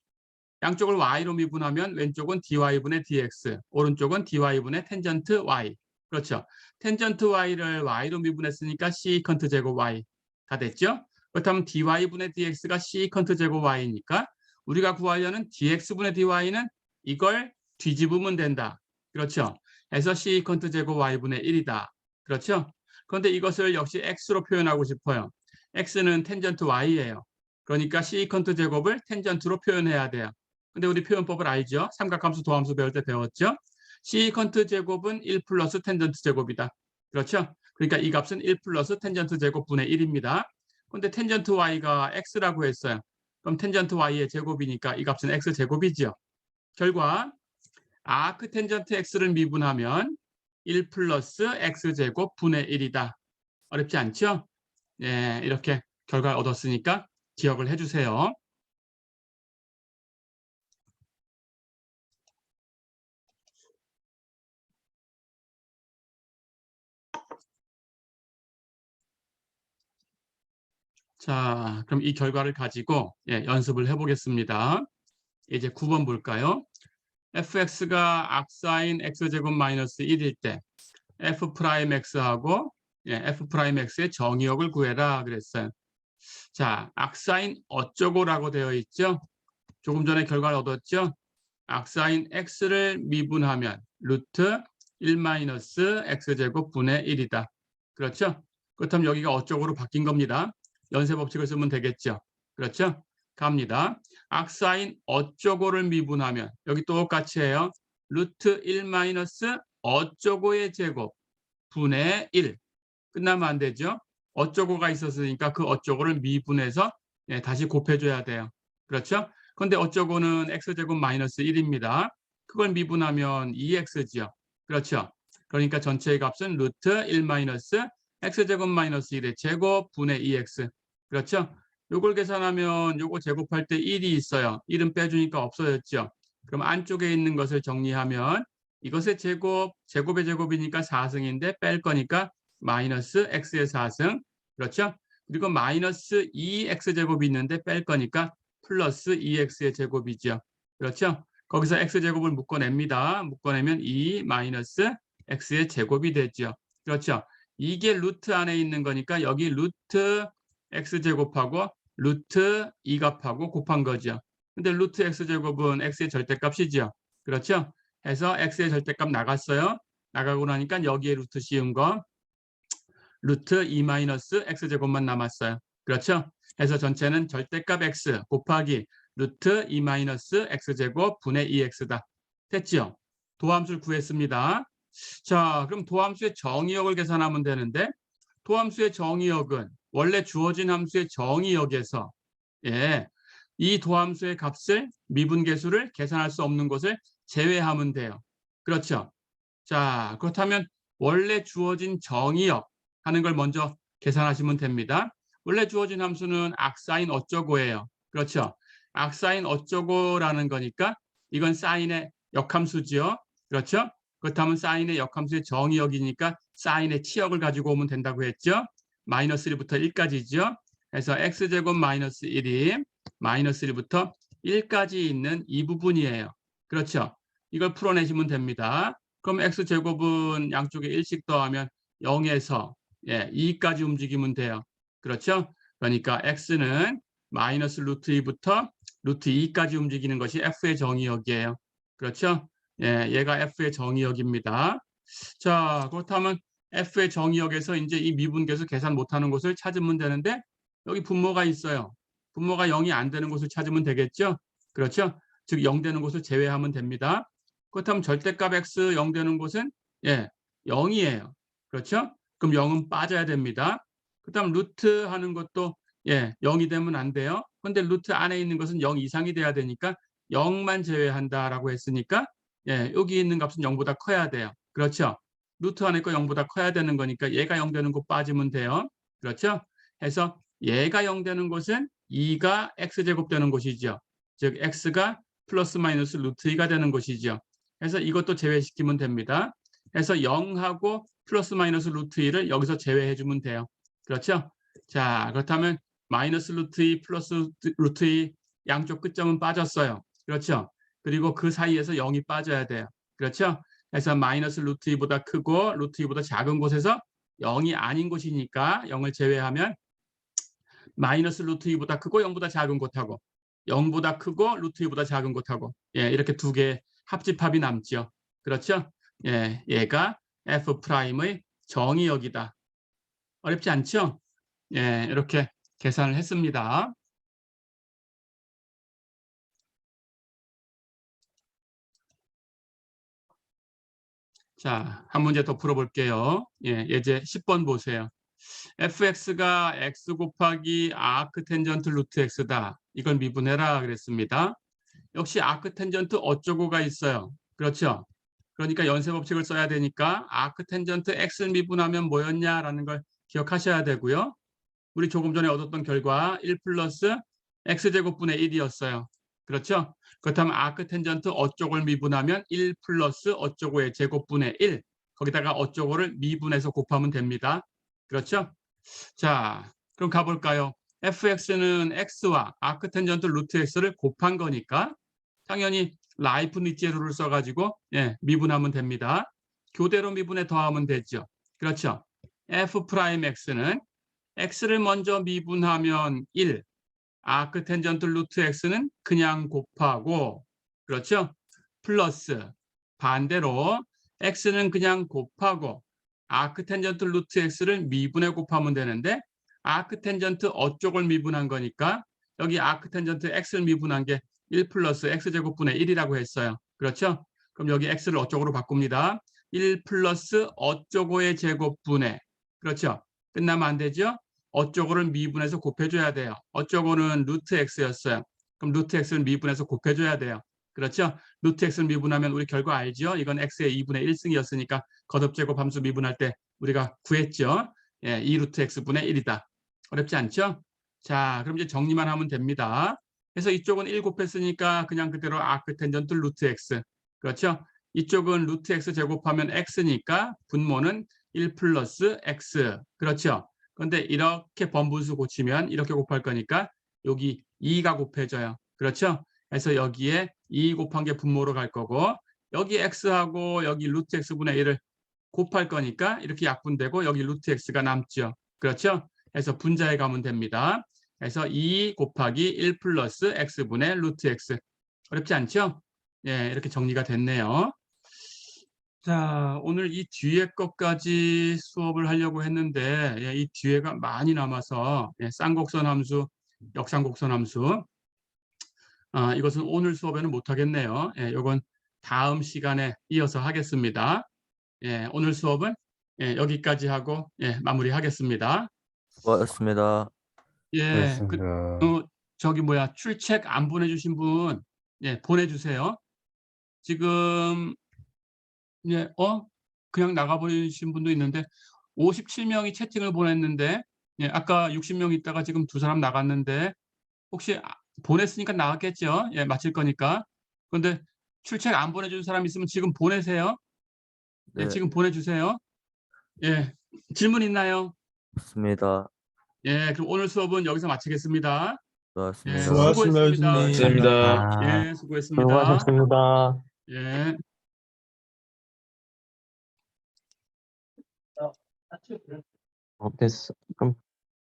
양쪽을 y로 미분하면 왼쪽은 dy분의 dx, 오른쪽은 dy분의 텐전트 y. 그렇죠. 텐전트 y를 y로 미분했으니까 시컨트 제곱 y 다 됐죠? 그렇다면 dy분의 dx가 시컨트 제곱 y니까 우리가 구하려는 dx분의 dy는 이걸 뒤집으면 된다. 그렇죠. 해서 시컨트 제곱 y분의 1이다. 그렇죠. 그런데 이것을 역시 x로 표현하고 싶어요. x는 텐전트 y예요. 그러니까 시컨트 제곱을 텐전트로 표현해야 돼요. 근데 우리 표현법을 알죠? 삼각함수, 도함수 배울 때 배웠죠? 시컨트 제곱은 1 플러스 텐전트 제곱이다. 그렇죠? 그러니까 이 값은 1 플러스 텐전트 제곱 분의 1입니다. 근데 텐전트 y가 x라고 했어요. 그럼 텐전트 y의 제곱이니까 이 값은 x 제곱이죠. 결과 아크 텐전트 x를 미분하면 1 플러스 x 제곱 분의 1이다. 어렵지 않죠? 예, 이렇게 결과를 얻었으니까 기억을 해주세요. 자, 그럼 이 결과를 가지고 연습을 해보겠습니다. 이제 9번 볼까요? fx가 악사인 x제곱 마이너스 1일 때 f 프라임 x하고 f 프라임 x의 정의역을 구해라 그랬어요. 자, 악사인 어쩌고라고 되어 있죠? 조금 전에 결과를 얻었죠? 악사인 x를 미분하면 루트 1 마이너스 x제곱 분의 1이다. 그렇죠? 그렇다면 여기가 어쩌고로 바뀐 겁니다. 연쇄 법칙을 쓰면 되겠죠. 그렇죠? 갑니다. 악사인 어쩌고를 미분하면 여기 똑같이 해요. 루트 1 마이너스 어쩌고의 제곱 분의 1. 끝나면 안 되죠. 어쩌고가 있었으니까 그 어쩌고를 미분해서 다시 곱해줘야 돼요. 그렇죠? 그런데 어쩌고는 x제곱 마이너스 1입니다. 그걸 미분하면 2x죠. 그렇죠? 그러니까 전체의 값은 루트 1 마이너스 x제곱 마이너스 1의 제곱 분의 2x. 그렇죠? 요걸 계산하면 요거 제곱할 때 1이 있어요. 1은 빼주니까 없어졌죠. 그럼 안쪽에 있는 것을 정리하면 이것의 제곱, 제곱의 제곱이니까 4승인데 뺄 거니까 마이너스 x의 4승. 그렇죠? 그리고 마이너스 2x제곱이 있는데 뺄 거니까 플러스 2x의 제곱이죠. 그렇죠? 거기서 x제곱을 묶어냅니다. 묶어내면 2 마이너스 x의 제곱이 되죠. 그렇죠? 이게 루트 안에 있는 거니까 여기 루트 x제곱하고 루트 2값하고 곱한 거죠. 근데 루트 x제곱은 x의 절대값이죠. 그렇죠? 해서 x의 절대값 나갔어요. 나가고 나니까 여기에 루트 씌운 거 루트 2 마이너스 x제곱만 남았어요. 그렇죠? 해서 전체는 절대값 x 곱하기 루트 2 마이너스 x제곱 분의 2x다. 됐죠? 도함수를 구했습니다. 자, 그럼 도함수의 정의역을 계산하면 되는데 도함수의 정의역은 원래 주어진 함수의 정의역에서 이 도함수의 값을 미분계수를 계산할 수 없는 것을 제외하면 돼요. 그렇죠? 자, 그렇다면 원래 주어진 정의역 하는 걸 먼저 계산하시면 됩니다. 원래 주어진 함수는 악사인 어쩌고예요. 그렇죠? 악사인 어쩌고라는 거니까 이건 사인의 역함수죠. 그렇죠? 그렇다면 사인의 역함수의 정의역이니까 사인의 치역을 가지고 오면 된다고 했죠. 마이너스 1부터 1까지죠. 그래서 x제곱 마이너스 1이 마이너스 1부터 1까지 있는 이 부분이에요. 그렇죠? 이걸 풀어내시면 됩니다. 그럼 x제곱은 양쪽에 1씩 더하면 0에서 2까지 움직이면 돼요. 그렇죠? 그러니까 x는 마이너스 루트 2부터 루트 2까지 움직이는 것이 f의 정의역이에요. 그렇죠? 얘가 f의 정의역입니다. 자, 그렇다면 f의 정의역에서 이제 이 미분계수 계산 못하는 곳을 찾으면 되는데 여기 분모가 있어요. 분모가 0이 안 되는 곳을 찾으면 되겠죠? 그렇죠? 즉 0 되는 곳을 제외하면 됩니다. 그렇다면 절대값 x 0 되는 곳은 0이에요. 그렇죠? 그럼 0은 빠져야 됩니다. 그다음 루트 하는 것도 0이 되면 안 돼요. 그런데 루트 안에 있는 것은 0 이상이 돼야 되니까 0만 제외한다라고 했으니까 여기 있는 값은 0보다 커야 돼요. 그렇죠? 루트 안에 거 0보다 커야 되는 거니까 얘가 0 되는 곳 빠지면 돼요. 그렇죠? 해서 얘가 0 되는 곳은 2가 x제곱 되는 곳이죠. 즉 x가 플러스 마이너스 루트 2가 되는 곳이죠. 그래서 이것도 제외시키면 됩니다. 해서 0하고 플러스 마이너스 루트 2를 여기서 제외해 주면 돼요. 그렇죠? 자, 그렇다면 마이너스 루트 2 플러스 루트 2 양쪽 끝점은 빠졌어요. 그렇죠? 그리고 그 사이에서 0이 빠져야 돼요. 그렇죠? 그래서 마이너스 루트 2보다 크고 루트 2보다 작은 곳에서 0이 아닌 곳이니까 0을 제외하면 마이너스 루트 2보다 크고 0보다 작은 곳하고 0보다 크고 루트 2보다 작은 곳하고 예, 이렇게 두 개의 합집합이 남죠. 그렇죠? 예, 얘가 F'의 정의역이다. 어렵지 않죠? 예, 이렇게 계산을 했습니다. 자, 한 문제 더 풀어볼게요. 예, 예제 10번 보세요. fx가 x 곱하기 아크텐전트 루트 x다. 이걸 미분해라 그랬습니다. 역시 아크텐전트 어쩌고가 있어요. 그렇죠? 그러니까 연쇄법칙을 써야 되니까 아크텐전트 x를 미분하면 뭐였냐라는 걸 기억하셔야 되고요. 우리 조금 전에 얻었던 결과 1 플러스 x제곱분의 1이었어요. 그렇죠? 그렇다면 아크텐전트 어쩌고를 미분하면 1 플러스 어쩌고의 제곱분의 1. 거기다가 어쩌고를 미분해서 곱하면 됩니다. 그렇죠? 자, 그럼 가볼까요? fx는 x와 아크텐전트 루트 x를 곱한 거니까 당연히 라이프니츠의 룰을 써가지고 예, 미분하면 됩니다. 교대로 미분해 더하면 되죠. 그렇죠? f'x는 x를 먼저 미분하면 1, 아크텐전트 루트 x는 그냥 곱하고 그렇죠? 플러스 반대로 x는 그냥 곱하고 아크텐전트 루트 x를 미분해 곱하면 되는데 아크텐전트 어쪽을 미분한 거니까 여기 아크텐전트 x를 미분한 게 1 플러스 x제곱분의 1이라고 했어요. 그렇죠? 그럼 여기 x를 어쪽으로 바꿉니다. 1 플러스 어쩌고의 제곱분의 그렇죠? 끝나면 안 되죠? 어쩌고를 미분해서 곱해줘야 돼요. 어쩌고는 루트 x였어요. 그럼 루트 x를 미분해서 곱해줘야 돼요. 그렇죠? 루트 x를 미분하면 우리 결과 알죠? 이건 x의 2분의 1승이었으니까 거듭제곱 함수 미분할 때 우리가 구했죠? 예, 2루트 x분의 1이다. 어렵지 않죠? 자, 그럼 이제 정리만 하면 됩니다. 그래서 이쪽은 1 곱했으니까 그냥 그대로 아크텐전트 루트 x. 그렇죠? 이쪽은 루트 x 제곱하면 x니까 분모는 1 플러스 x. 그렇죠? 그런데 이렇게 번분수 고치면 이렇게 곱할 거니까 여기 2가 곱해져요. 그렇죠? 그래서 여기에 2 곱한 게 분모로 갈 거고 여기 x하고 여기 루트 x분의 1을 곱할 거니까 이렇게 약분되고 여기 루트 x가 남죠. 그렇죠? 그래서 분자에 가면 됩니다. 그래서 2 곱하기 1 플러스 x분의 루트 x. 어렵지 않죠? 예, 이렇게 정리가 됐네요. 자, 오늘 이 뒤에 것까지 수업을 하려고 했는데 예, 이 뒤에가 많이 남아서 예, 쌍곡선 함수, 역상곡선 함수 이것은 오늘 수업에는 못하겠네요. 예, 이건 다음 시간에 이어서 하겠습니다. 예, 오늘 수업은 예, 여기까지 하고 예, 마무리하겠습니다. 수고하셨습니다. 예, 수고하셨습니다. 저기 뭐야 출첵 안 보내주신 분 예, 보내주세요. 지금 예, 그냥 나가버리신 분도 있는데 57명이 채팅을 보냈는데 예, 아까 60명 있다가 지금 2사람 나갔는데 혹시 보냈으니까 나갔겠죠? 예, 마칠 거니까. 그런데 출첵 안 보내준 사람 있으면 지금 보내세요. 예, 네, 지금 보내주세요. 예, 질문 있나요? 좋습니다. 예, 그럼 오늘 수업은 여기서 마치겠습니다. 예, 수고하셨습니다. 수고하셨습니다, 수고했습니다. 교수님. 예, 수고했습니다. 수고하셨습니다. 예. 됐어.